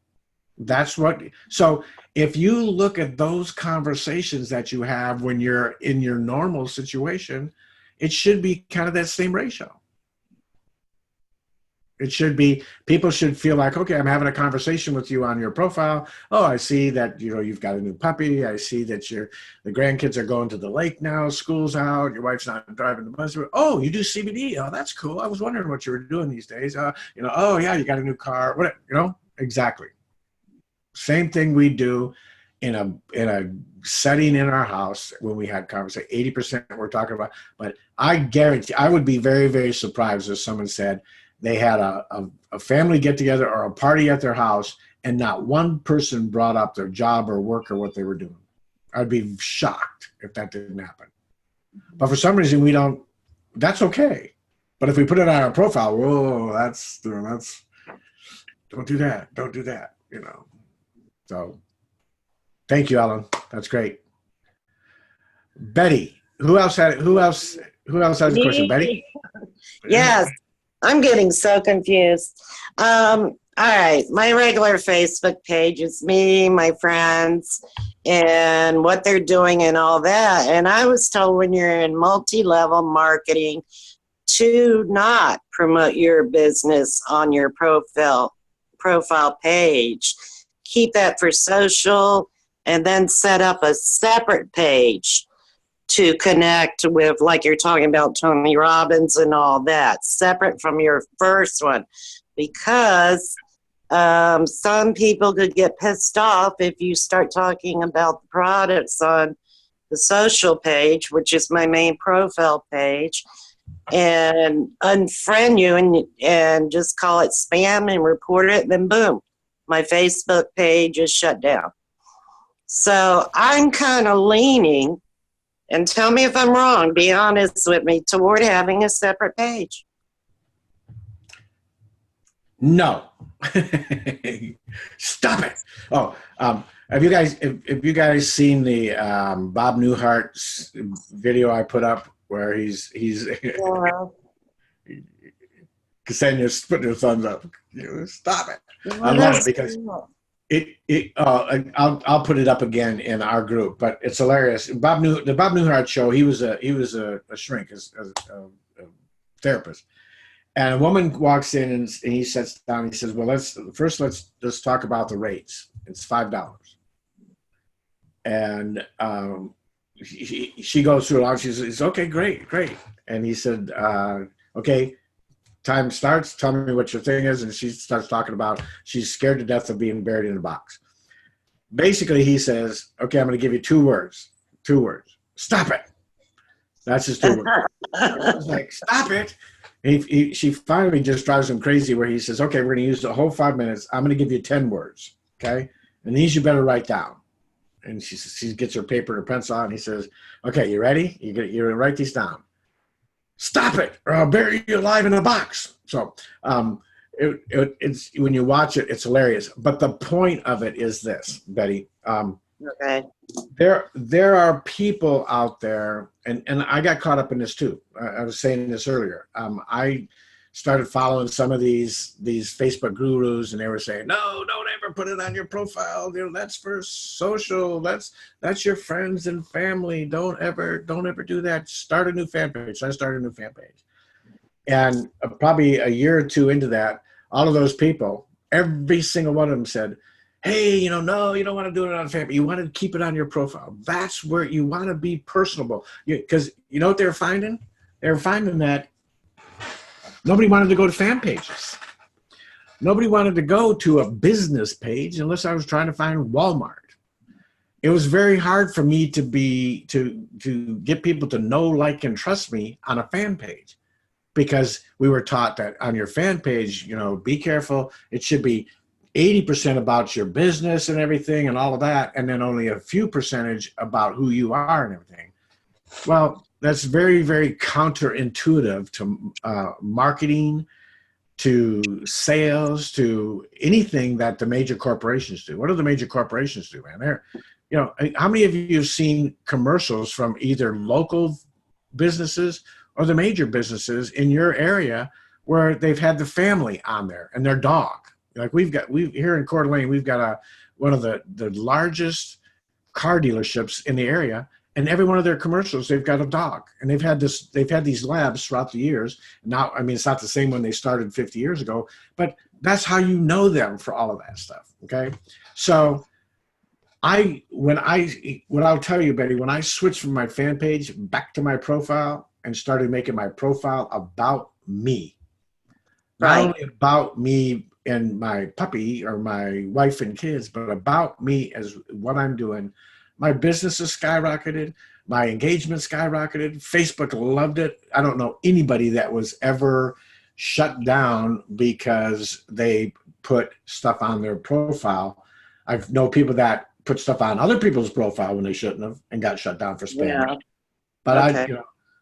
So if you look at those conversations that you have when you're in your normal situation, it should be kind of that same ratio. It should be, people should feel like, okay, I'm having a conversation with you on your profile. Oh, I see that, you've got a new puppy. I see that the grandkids are going to the lake now. School's out. Your wife's not driving the bus. Oh, you do CBD. Oh, that's cool. I was wondering what you were doing these days. Oh yeah, you got a new car. What, exactly. Same thing we do in a setting in our house when we had conversation. 80% we're talking about, but I guarantee, I would be very, very surprised if someone said they had a family get together or a party at their house and not one person brought up their job or work or what they were doing. I'd be shocked if that didn't happen. But for some reason we don't, that's okay. But if we put it on our profile, whoa, that's don't do that. Don't do that, So thank you, Ellen. That's great. Betty, who else has a question? Betty? Yes. I'm getting so confused. All right. My regular Facebook page is me, my friends, and what they're doing and all that. And I was told when you're in multi-level marketing to not promote your business on your profile page. Keep that for social and then set up a separate page to connect with, like you're talking about Tony Robbins and all that, separate from your first one, because some people could get pissed off if you start talking about the products on the social page, which is my main profile page, and unfriend you and just call it spam and report it, then boom, my Facebook page is shut down. So I'm kind of leaning, and tell me if I'm wrong, be honest with me, toward having a separate page. No. Stop it. Oh, have you guys seen the Bob Newhart's video I put up where he's Yeah. Ksenia's putting her thumbs up. Stop it. I love it because I'll put it up again in our group, but it's hilarious. The Bob Newhart show. He was a shrink, a therapist, and a woman walks in and he sits down. He says, "Well, let's talk about the rates. It's $5." And she goes through it all. She says, "Okay, great." And he said, "Okay. Time starts. Tell me what your thing is." And she starts talking about she's scared to death of being buried in a box. Basically, he says, "Okay, I'm going to give you 2 words. 2 words. Stop it." That's his 2 words. I was like, "Stop it." She finally just drives him crazy where he says, "Okay, we're going to use the whole 5 minutes. I'm going to give you 10 words. Okay. And these you better write down." And she gets her paper and her pencil out and he says, "Okay, you ready? You're going to write these down. Stop it, or I'll bury you alive in a box." So it's when you watch it, it's hilarious. But the point of it is this, Betty. Okay. There are people out there, and I got caught up in this too. I was saying this earlier. I started following some of these Facebook gurus, and they were saying, "No, don't ever put it on your profile. That's for social. That's your friends and family. Don't ever do that. Start a new fan page." So I started a new fan page, and probably a year or 2 into that, all of those people, every single one of them said, "Hey, no, you don't want to do it on fan page. You want to keep it on your profile. That's where you want to be personable." Because you know what they were finding? They were finding that nobody wanted to go to fan pages. Nobody wanted to go to a business page unless I was trying to find Walmart. It was very hard for me to get people to know, like, and trust me on a fan page, because we were taught that on your fan page, be careful. It should be 80% about your business and everything and all of that, and then only a few percentage about who you are and everything. Well, that's very, very counterintuitive to marketing, to sales, to anything that the major corporations do. What do the major corporations do, man? How many of you have seen commercials from either local businesses or the major businesses in your area where they've had the family on there and their dog? Like we here in Coeur d'Alene, we've got one of the largest car dealerships in the area. and every one of their commercials, they've got a dog, and they've had these labs throughout the years. Now, I mean, it's not the same when they started 50 years ago, but that's how you know them for all of that stuff. Okay. So what I'll tell you, Betty, when I switched from my fan page back to my profile and started making my profile about me, not only about me and my puppy or my wife and kids, but about me as what I'm doing, my business has skyrocketed. My engagement skyrocketed. Facebook loved it. I don't know anybody that was ever shut down because they put stuff on their profile. I know people that put stuff on other people's profile when they shouldn't have and got shut down for spamming. Yeah. But Okay.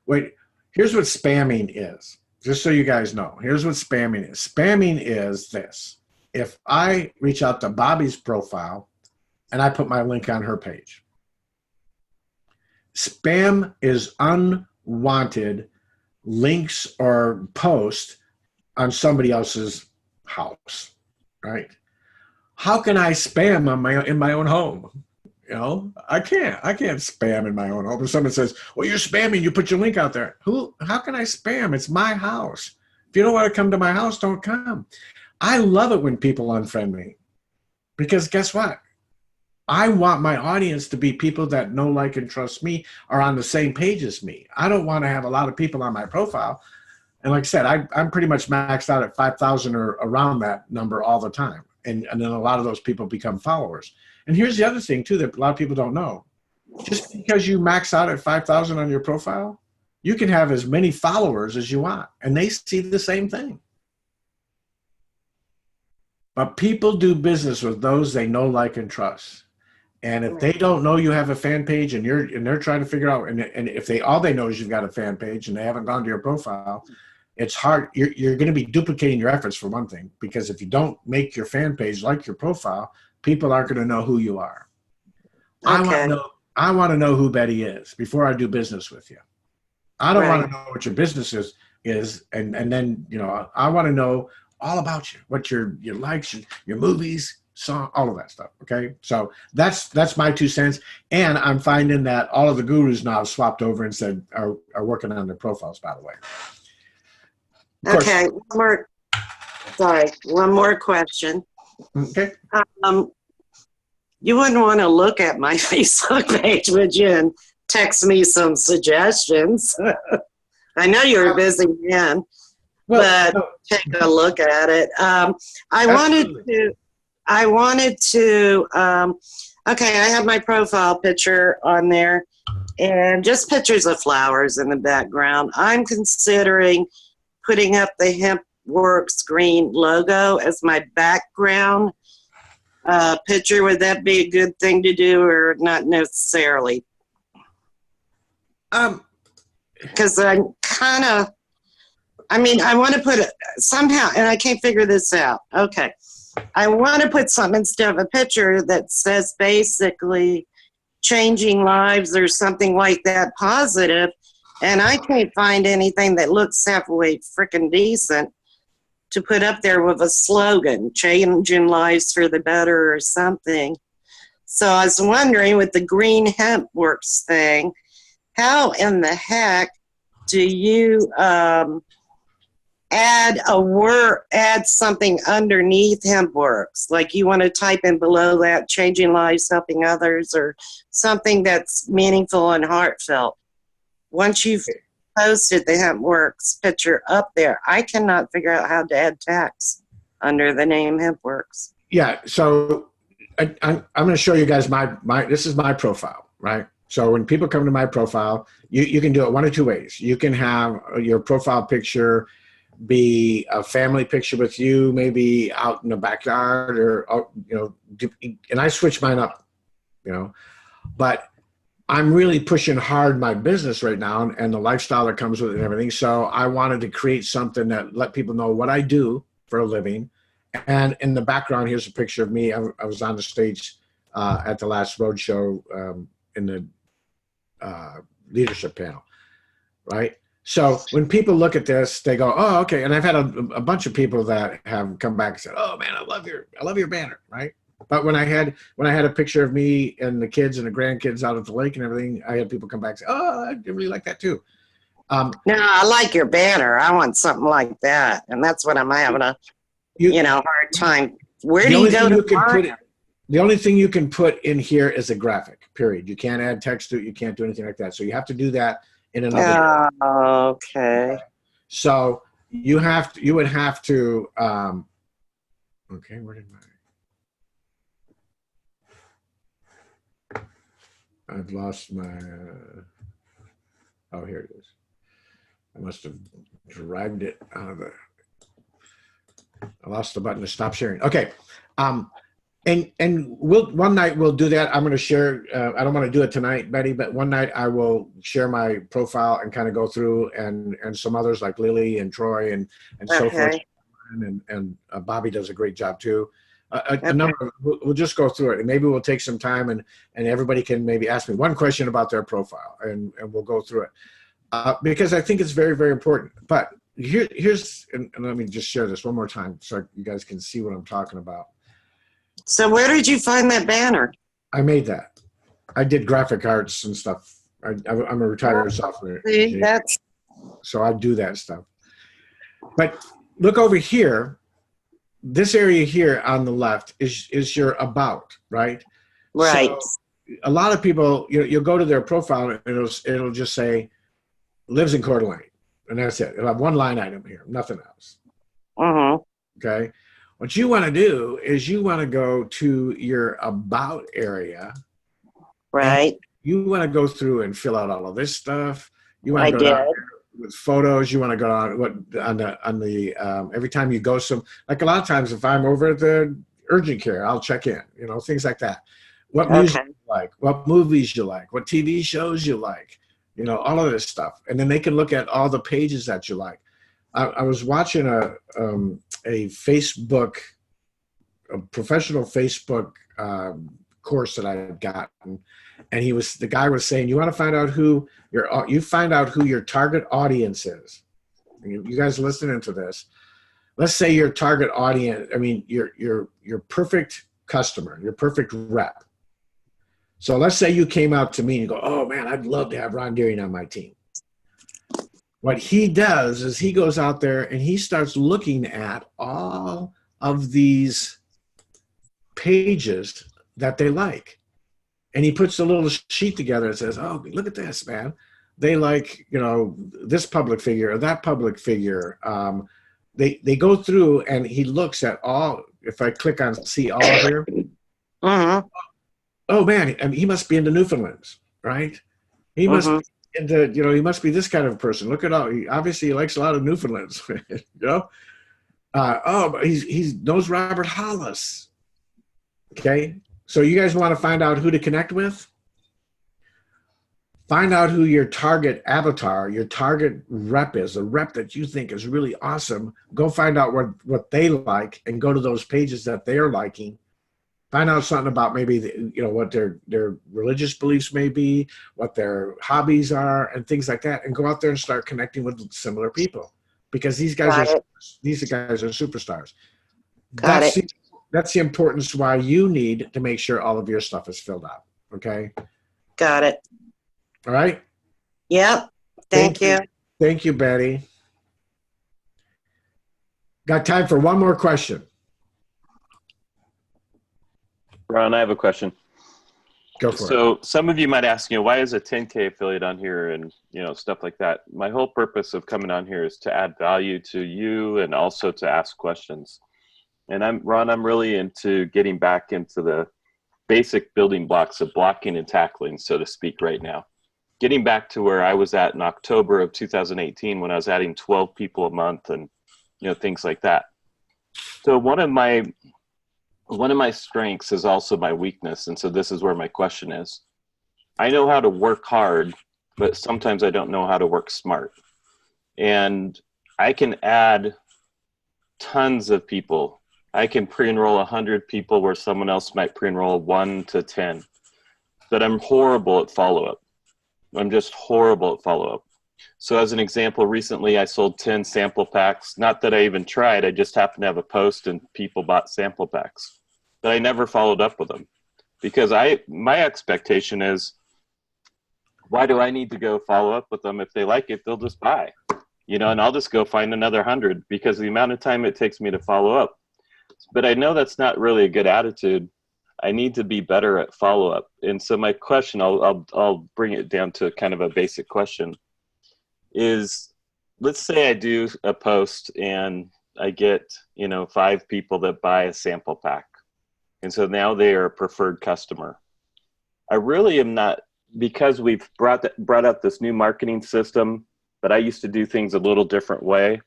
wait, here's what spamming is. Just so you guys know, here's what spamming is. Spamming is this. If I reach out to Bobby's profile and I put my link on her page, spam is unwanted links or posts on somebody else's house, right? How can I spam in my own home? You know, I can't spam in my own home. If someone says, well, you're spamming, you put your link out there. How can I spam? It's my house. If you don't want to come to my house, don't come. I love it when people unfriend me because guess what? I want my audience to be people that know, like, and trust me, are on the same page as me. I don't want to have a lot of people on my profile. And like I said, I'm pretty much maxed out at 5,000 or around that number all the time. And then a lot of those people become followers. And here's the other thing, too, that a lot of people don't know. Just because you max out at 5,000 on your profile, you can have as many followers as you want. And they see the same thing. But people do business with those they know, like, and trust. And if they don't know you have a fan page and they're trying to figure out, and if all they know is you've got a fan page and they haven't gone to your profile, it's hard. You're going to be duplicating your efforts for one thing, because if you don't make your fan page like your profile, people aren't going to know who you are. Okay. I want to know who Betty is before I do business with you. I don't want Right. to know what your business is, and then I want to know all about you, what your likes, your movies, song, all of that stuff. Okay, so that's my 2 cents. And I'm finding that all of the gurus now have swapped over and said are working on their profiles. By the way. Of course. Okay. One more question. Okay. You wouldn't want to look at my Facebook page, would you, and text me some suggestions? I know you're a busy man, but take a look at it. I wanted to, okay, I have my profile picture on there and just pictures of flowers in the background. I'm considering putting up the HempWorks green logo as my background picture. Would that be a good thing to do or not necessarily? Because I'm kind of, I want to put it somehow, and I can't figure this out. Okay. I want to put something instead of a picture that says basically changing lives or something like that positive, and I can't find anything that looks halfway freaking decent to put up there with a slogan, changing lives for the better or something. So I was wondering with the Green HempWorks thing, how in the heck do you add something underneath HempWorks? Like you want to type in below that, changing lives, helping others, or something that's meaningful and heartfelt. Once you've posted the HempWorks picture up there, I cannot figure out how to add text under the name HempWorks. Yeah, so I'm going to show you guys this is my profile, right? So when people come to my profile, you can do it one of two ways. You can have your profile picture be a family picture with you, maybe out in the backyard, or and I switch mine up, but I'm really pushing hard my business right now and the lifestyle that comes with it and everything. So I wanted to create something that let people know what I do for a living. And in the background, here's a picture of me. I was on the stage at the last roadshow in the leadership panel, right? So when people look at this, they go, "Oh, okay." And I've had a bunch of people that have come back and said, "Oh man, I love your banner," right? But when I had a picture of me and the kids and the grandkids out at the lake and everything, I had people come back and say, "Oh, I really like that too." No, I like your banner. I want something like that, and that's what I'm having a hard time. Where do you go to find it? The only thing you can put in here is a graphic. Period. You can't add text to it. You can't do anything like that. So you have to do that in another. Okay. So you would have to. Okay, where did I've lost my. Oh, here it is. I must have dragged it out of the. I lost the button to stop sharing. Okay. And one night we'll do that. I'm going to share. I don't want to do it tonight, Betty, but one night I will share my profile and kind of go through and some others like Lily and Troy and so forth. And Bobby does a great job too. A number. We'll just go through it, and maybe we'll take some time and everybody can maybe ask me one question about their profile, and we'll go through it because I think it's very, very important. But here's and let me just share this one more time so you guys can see what I'm talking about. So where did you find that banner? I made that. I did graphic arts and stuff. I'm a retired software engineer, so I do that stuff. But look over here. This area here on the left is your about, right? Right. So a lot of people, you'll go to their profile and it'll just say lives in Coeur d'Alene, and that's it. It'll have one line item here, nothing else. Okay. What you want to do is you want to go to your about area. Right. You want to go through and fill out all of this stuff. You want to go down here with photos. You want to go on the every time you go like a lot of times if I'm over at the urgent care, I'll check in, things like that. What music you like, what movies you like, what TV shows you like, all of this stuff. And then they can look at all the pages that you like. I was watching a professional Facebook course that I had gotten, and the guy was saying, you want to find out who your target audience is. You guys listening to this? Let's say your target audience. I mean, your perfect customer, your perfect rep. So let's say you came out to me and you go, "Oh man, I'd love to have Ron Deering on my team." What he does is he goes out there and he starts looking at all of these pages that they like. And he puts a little sheet together and says, "Oh, look at this, man. They like, this public figure or that public figure." They go through and he looks at all. If I click on see all here, oh man, I mean, he must be into Newfoundlands, right? He must be into, he must be this kind of person. Look at all. Obviously, he likes a lot of Newfoundlands, but he knows Robert Hollis. Okay, so you guys want to find out who to connect with? Find out who your target avatar, your target rep is, a rep that you think is really awesome. Go find out what they like and go to those pages that they're liking. Find out something about maybe what their religious beliefs may be, what their hobbies are, and things like that, and go out there and start connecting with similar people because these guys are superstars. That's the importance why you need to make sure all of your stuff is filled out. Okay. Got it. All right. Yep. Thank you. Thank you, Betty. Got time for one more question. Ron, I have a question. Go for it. So some of you might ask, why is a 10K affiliate on here and, stuff like that. My whole purpose of coming on here is to add value to you and also to ask questions. And Ron, I'm really into getting back into the basic building blocks of blocking and tackling, so to speak, right now. Getting back to where I was at in October of 2018 when I was adding 12 people a month and, things like that. So one of my strengths is also my weakness. And so this is where my question is. I know how to work hard, but sometimes I don't know how to work smart. And I can add tons of people. I can pre-enroll 100 people where someone else might pre-enroll 1 to 10. But I'm horrible at follow-up. I'm just horrible at follow-up. So as an example, recently I sold 10 sample packs. Not that I even tried. I just happened to have a post and people bought sample packs. but I never followed up with them because my expectation is, why do I need to go follow up with them? If they like it, they'll just buy, and I'll just go find another 100 because the amount of time it takes me to follow up. But I know that's not really a good attitude. I need to be better at follow up. And so my question, I'll bring it down to kind of a basic question, is let's say I do a post and I get, 5 people that buy a sample pack. And so now they are a preferred customer. I really am not, because we've brought out this new marketing system, but I used to do things a little different way.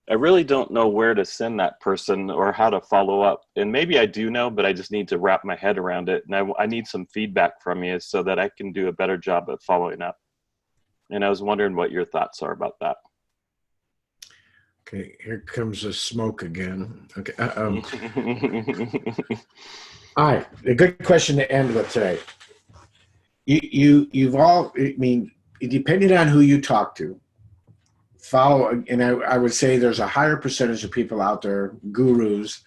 I really don't know where to send that person or how to follow up. And maybe I do know, but I just need to wrap my head around it. And I need some feedback from you so that I can do a better job of following up. And I was wondering what your thoughts are about that. Okay, here comes the smoke again. Okay. All right, a good question to end with today. You've all, depending on who you talk to, follow, and I would say there's a higher percentage of people out there, gurus,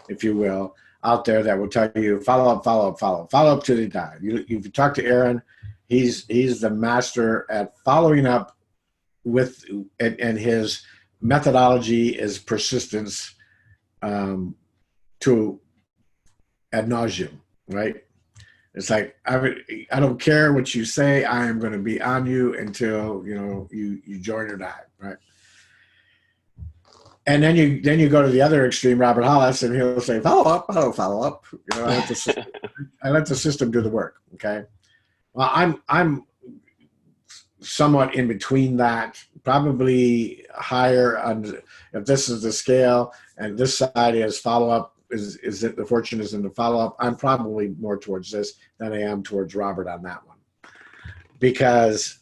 if you will, out there that will tell you follow up till they die. If you talk to Aaron, he's the master at following up with, and his methodology is persistence to ad nauseum, right? It's like, I don't care what you say, I am going to be on you until you join or die, right? And then you go to the other extreme, Robert Hollis, and he'll say follow up. I let the system do the work. Okay, well, I'm somewhat in between that, probably higher on, if this is the scale and this side is follow up. Is that the fortune is in the follow-up? I'm probably more towards this than I am towards Robert on that one. Because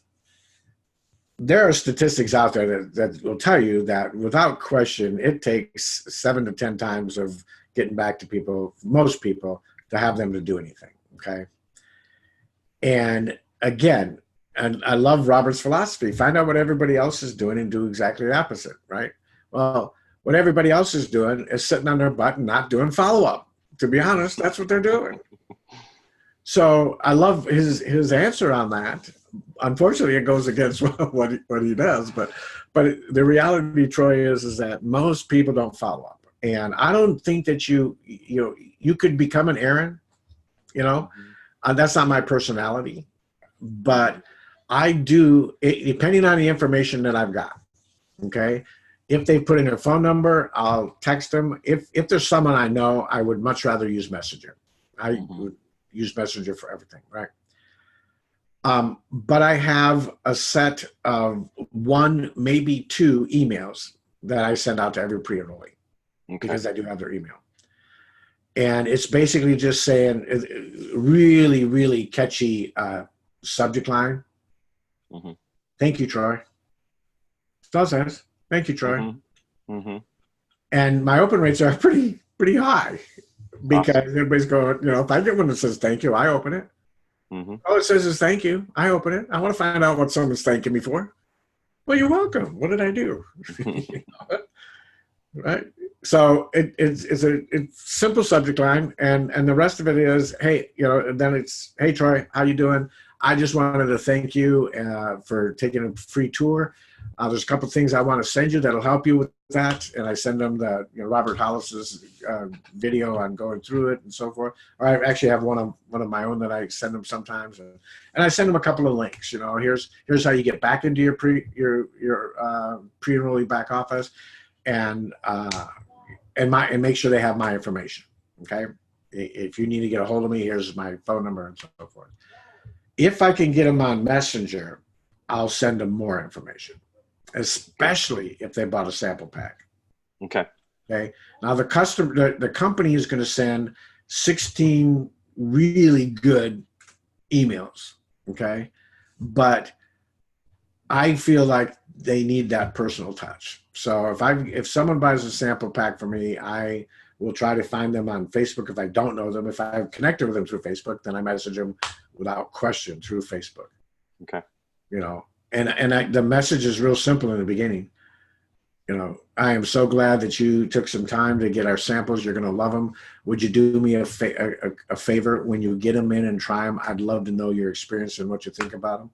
there are statistics out there that will tell you that without question, it takes 7 to 10 times of getting back to people, most people, to have them to do anything, okay? And again, and I love Robert's philosophy, find out what everybody else is doing and do exactly the opposite, right? Well, what everybody else is doing is sitting on their butt and not doing follow-up. To be honest, that's what they're doing. So I love his answer on that. Unfortunately, it goes against what he does. But the reality, Troy, is that most people don't follow up. And I don't think that you could become an Aaron. That's not my personality. But I do, depending on the information that I've got, okay? If they put in their phone number, I'll text them. If there's someone I know, I would much rather use Messenger. I would use Messenger for everything, right? But I have a set of 1, maybe 2 emails that I send out to every pre-enrollee because I do have their email. And it's basically just saying really, really catchy subject line. Mm-hmm. Thank you, Troy. Still says. Thank you, Troy. Mm-hmm. Mm-hmm. And my open rates are pretty high because everybody's going, if I get one that says thank you, I open it. Mm-hmm. All it says is thank you. I open it. I want to find out what someone's thanking me for. Well, you're welcome. What did I do? Right? So it's a simple subject line, and the rest of it is, hey, and then it's, hey, Troy, how you doing? I just wanted to thank you for taking a free tour. There's a couple of things I want to send you that'll help you with that, and I send them the Robert Hollis's video on going through it and so forth. Or I actually have one of my own that I send them sometimes, and I send them a couple of links. Here's how you get back into your pre-enrollee back office, and make sure they have my information. Okay, if you need to get a hold of me, here's my phone number and so forth. If I can get them on Messenger, I'll send them more information, especially if they bought a sample pack. Okay. Now the company is going to send 16 really good emails. Okay. But I feel like they need that personal touch. So if someone buys a sample pack for me, I will try to find them on Facebook if I don't know them. If I've connected with them through Facebook, then I message them without question through Facebook. Okay. And the message is real simple in the beginning. you know, I am so glad that you took some time to get our samples. You're going to love them. Would you do me a favor when you get them in and try them? I'd love to know your experience and what you think about them.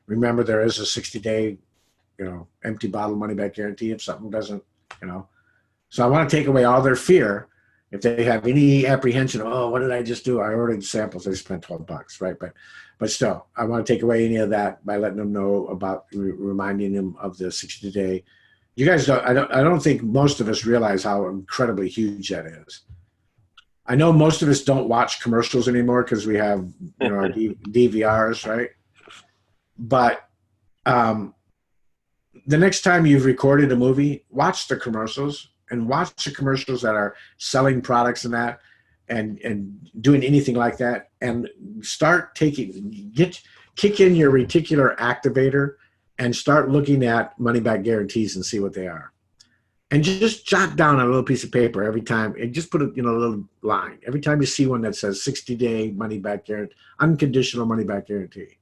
Remember, there is a 60-day, you know, empty bottle money back guarantee if something doesn't, you know. So I want to take away all their fear. If they have any apprehension of, oh, what did I just do? I ordered samples. They spent $12, right? But still, I want to take away any of that by letting them know about reminding them of the 60-day. You guys don't. I don't think most of us realize how incredibly huge that is. I know most of us don't watch commercials anymore because we have, you know, our DVRs, right? But the next time you've recorded a movie, watch the commercials and watch the commercials that are selling products and that, and doing anything like that, and start kick in your reticular activator and start looking at money back guarantees and see what they are. And just jot down on a little piece of paper every time, and just put a, you know, a little line every time you see one that says 60-day money back guarantee, unconditional money back guarantee.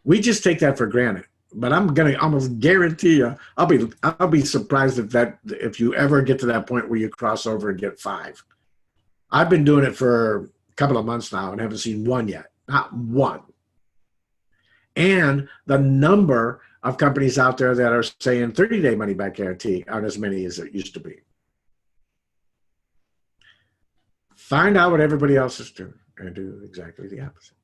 We just take that for granted, but I'm gonna almost guarantee you, I'll be surprised if you ever get to that point where you cross over and get 5. I've been doing it for a couple of months now and haven't seen one yet, not one. And the number of companies out there that are saying 30-day money back guarantee aren't as many as it used to be. Find out what everybody else is doing and do exactly the opposite,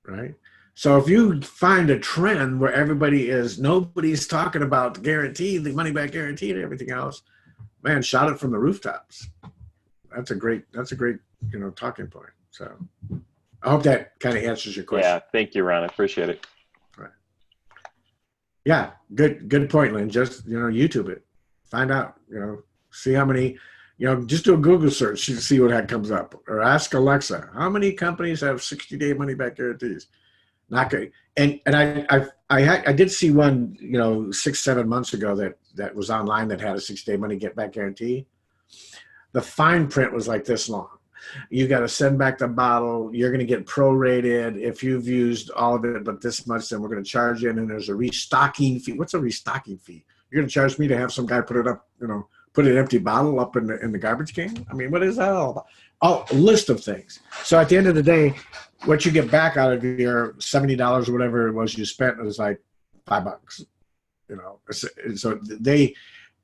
right? So if you find a trend where nobody's talking about the guarantee, the money back guarantee and everything else, man, shout it from the rooftops. That's a great, you know, talking point. So I hope that kind of answers your question. Yeah, thank you, Ron. I appreciate it. Right. Yeah, good point, Lynn. Just, you know, YouTube it. Find out, you know, see how many, you know, just do a Google search and see what that comes up. Or ask Alexa, how many companies have 60-day money back guarantees? Not good. And I did see one, you know, 6-7 months ago that was online that had a 60-day money back guarantee. The fine print was like this long. You got to send back the bottle. You're going to get prorated if you've used all of it, but this much, then we're going to charge you. And then there's a restocking fee. What's a restocking fee? You're going to charge me to have some guy put it up, you know, put an empty bottle up in the garbage can? I mean, what is that all about? Oh, a list of things. So at the end of the day, what you get back out of your $70 or whatever it was you spent is like $5, you know. So they,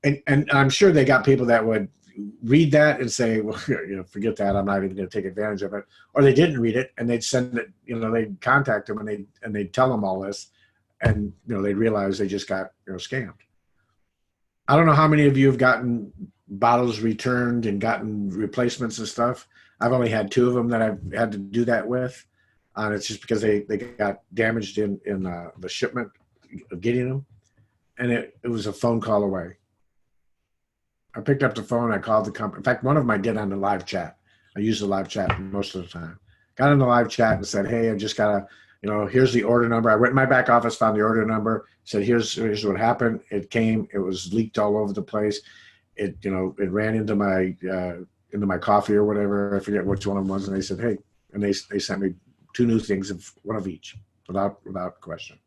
and I'm sure they got people that would read that and say, well, you know, forget that. I'm not even going to take advantage of it. Or they didn't read it and they'd send it, you know, they'd contact them and they'd tell them all this, and, you know, they'd realize they just got, you know, scammed. I don't know how many of you have gotten bottles returned and gotten replacements and stuff. I've only had 2 of them that I've had to do that with. And it's just because they got damaged in the shipment of getting them. And it was a phone call away. I picked up the phone. I called the company. In fact, one of them I did on the live chat. I use the live chat most of the time. Got on the live chat and said, hey, I just got to, you know, here's the order number. I went in my back office, found the order number, said, here's what happened. It came, it was leaked all over the place. It, you know, it ran into my coffee or whatever. I forget which one of them was. And they said, hey, and they sent me 2 new things, of one of each, without question.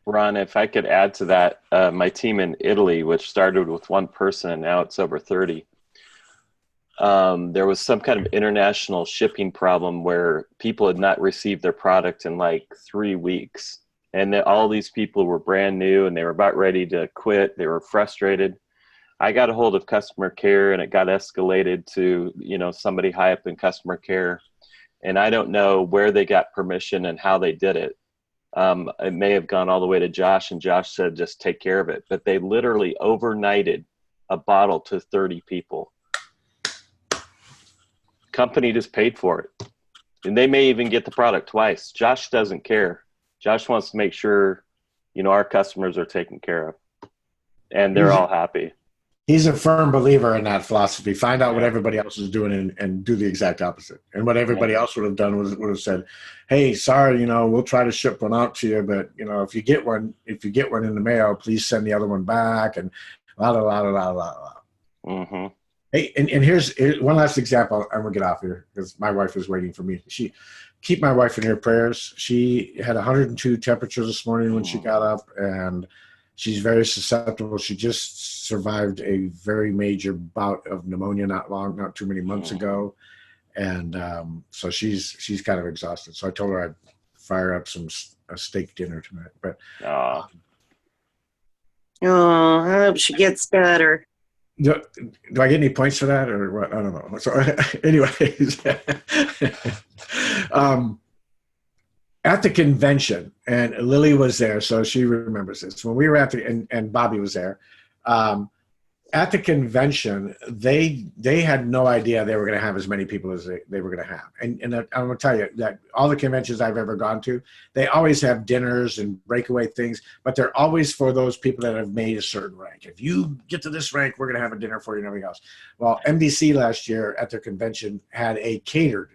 Ron, if I could add to that, my team in Italy, which started with 1 person and now it's over 30, there was some kind of international shipping problem where people had not received their product in like 3 weeks. And all these people were brand new and they were about ready to quit. They were frustrated. I got a hold of customer care and it got escalated to, you know, somebody high up in customer care. And I don't know where they got permission and how they did it. It may have gone all the way to Josh, and Josh said, just take care of it. But they literally overnighted a bottle to 30 people. Company just paid for it. And they may even get the product twice. Josh doesn't care. Josh wants to make sure, you know, our customers are taken care of. And they're all happy. He's a firm believer in that philosophy. Find out what everybody else is doing and do the exact opposite. And what everybody else would have done would have said, hey, sorry, you know, we'll try to ship one out to you, but, you know, if you get one in the mail, please send the other one back, and la la la la la la. Mm-hmm. Hey, and here's one last example. I'm gonna get off here because my wife is waiting for me. Keep my wife in your prayers. She had 102 temperature this morning when she got up, and She's very susceptible. She just survived a very major bout of pneumonia not too many months ago, and so she's kind of exhausted. So I told her I'd fire up a steak dinner tonight. But Oh, I hope she gets better. do I get any points for that or what? I don't know. So anyways, at the convention, and Lily was there, so she remembers this. When we were at and Bobby was there, at the convention, they had no idea they were going to have as many people as they were going to have. And I'm going to tell you that all the conventions I've ever gone to, they always have dinners and breakaway things, but they're always for those people that have made a certain rank. If you get to this rank, we're going to have a dinner for you and everything else. Well, MDC last year at their convention had a catered,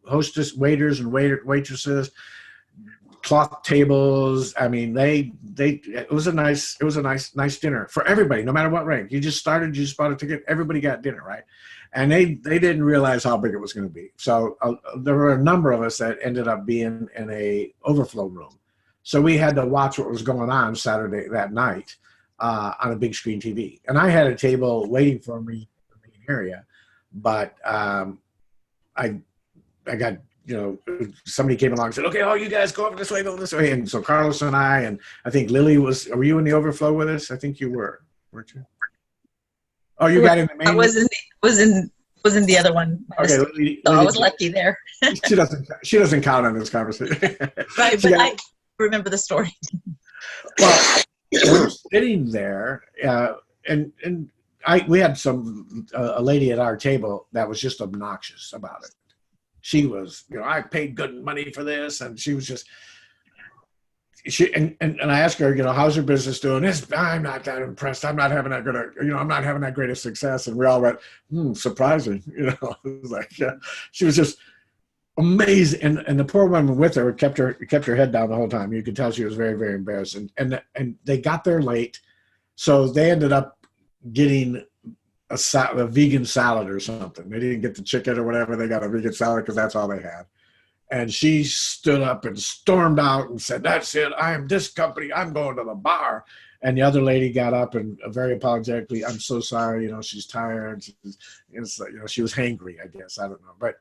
hostess, waiters and waitresses, cloth tables. I mean, it was a nice dinner for everybody, no matter what rank. You just bought a ticket, everybody got dinner, right? And they didn't realize how big it was going to be. So there were a number of us that ended up being in a overflow room. So we had to watch what was going on Saturday that night on a big screen TV. And I had a table waiting for me in the main area, but I got, somebody came along and said, okay, you guys go over this way, go this way. And so Carlos and I think Lily were you in the overflow with us? I think you were, weren't you? Oh, you got in the main? I was in the other one. Okay, Lily, I was lucky there. She doesn't count on this conversation. Right, but I remember the story. Well, we're sitting there, and we had a lady at our table that was just obnoxious about it. She was, I paid good money for this, and she was just, and I asked her, how's your business doing? I'm not that impressed. I'm not having that good, I'm not having that great a success. And we all went, surprising, It was like, she was just amazing. And the poor woman with her kept her head down the whole time. You could tell she was very, very embarrassed. And they got there late, so they ended up getting a vegan salad or something. They didn't get the chicken or whatever. They got a vegan salad because that's all they had. And she stood up and stormed out and said, that's it. I am this company. I'm going to the bar. And the other lady got up and very apologetically, I'm so sorry. She's tired. She was hangry, I guess. I don't know. But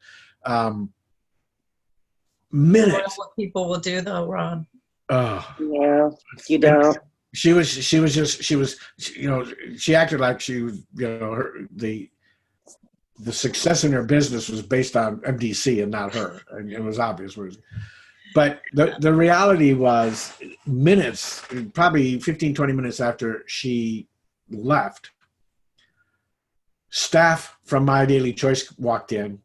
minutes. What people will do though, Ron. Yeah, you don't. She acted like she was, the success in her business was based on MDC and not her. And it was obvious. But the reality was minutes, probably 15, 20 minutes after she left, staff from My Daily Choice walked in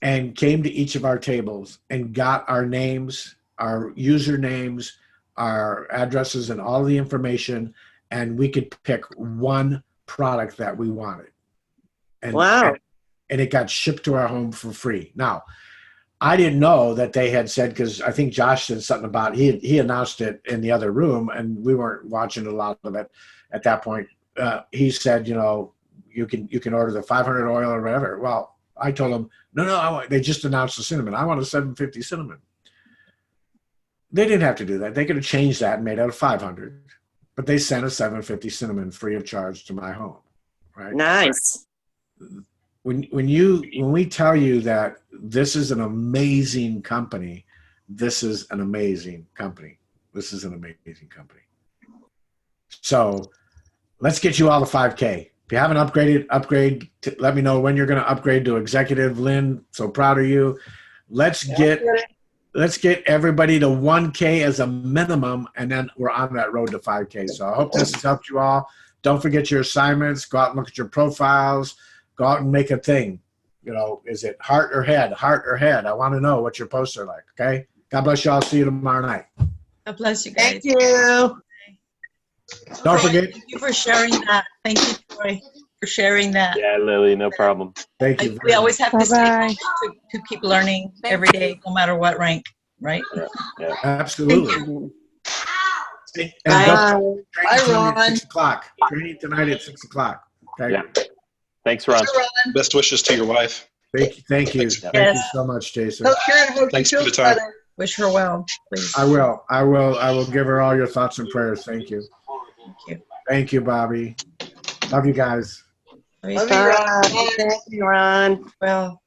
and came to each of our tables and got our names, our usernames, our addresses, and all the information, and we could pick one product that we wanted. And, wow. And it got shipped to our home for free. Now, I didn't know that they had said, because I think Josh said something about, he announced it in the other room, and we weren't watching a lot of it at that point. He said, you can order the 500 oil or whatever. Well, I told him, no, they just announced the cinnamon. I want a 750 cinnamon. They didn't have to do that. They could have changed that and made out of 500, but they sent a 750 cinnamon free of charge to my home. Right? Nice. When we tell you that this is an amazing company, this is an amazing company. This is an amazing company. So let's get you all to 5K. If you haven't upgrade. Let me know when you're going to upgrade to executive. Lynn, so proud of you. Let's get everybody to 1K as a minimum, and then we're on that road to 5K. So I hope this has helped you all. Don't forget your assignments. Go out and look at your profiles. Go out and make a thing. Is it heart or head? Heart or head? I want to know what your posts are like, okay? God bless you all. See you tomorrow night. God bless you guys. Thank you. Don't forget. Thank you for sharing that. Thank you, Troy, for sharing that. Yeah, Lily, no problem. Thank you. We always have to stay Bye-bye. humble to keep learning every day, no matter what rank, right? Yeah. Absolutely. And Bye. training tonight at Ron. 6 o'clock. Training tonight at 6 o'clock. Okay. Yeah. Thanks, Ron. Best wishes to your wife. Thank you. Thanks. Thank you so much, Jason. Tell Karen how she Thanks for feels the time. better. Wish her well, please. I will. I will give her all your thoughts and prayers. Thank you. Thank you. Thank you, Bobby. Love you guys. Love you, Love you, Ron. Ron. Thank you, Ron. Well.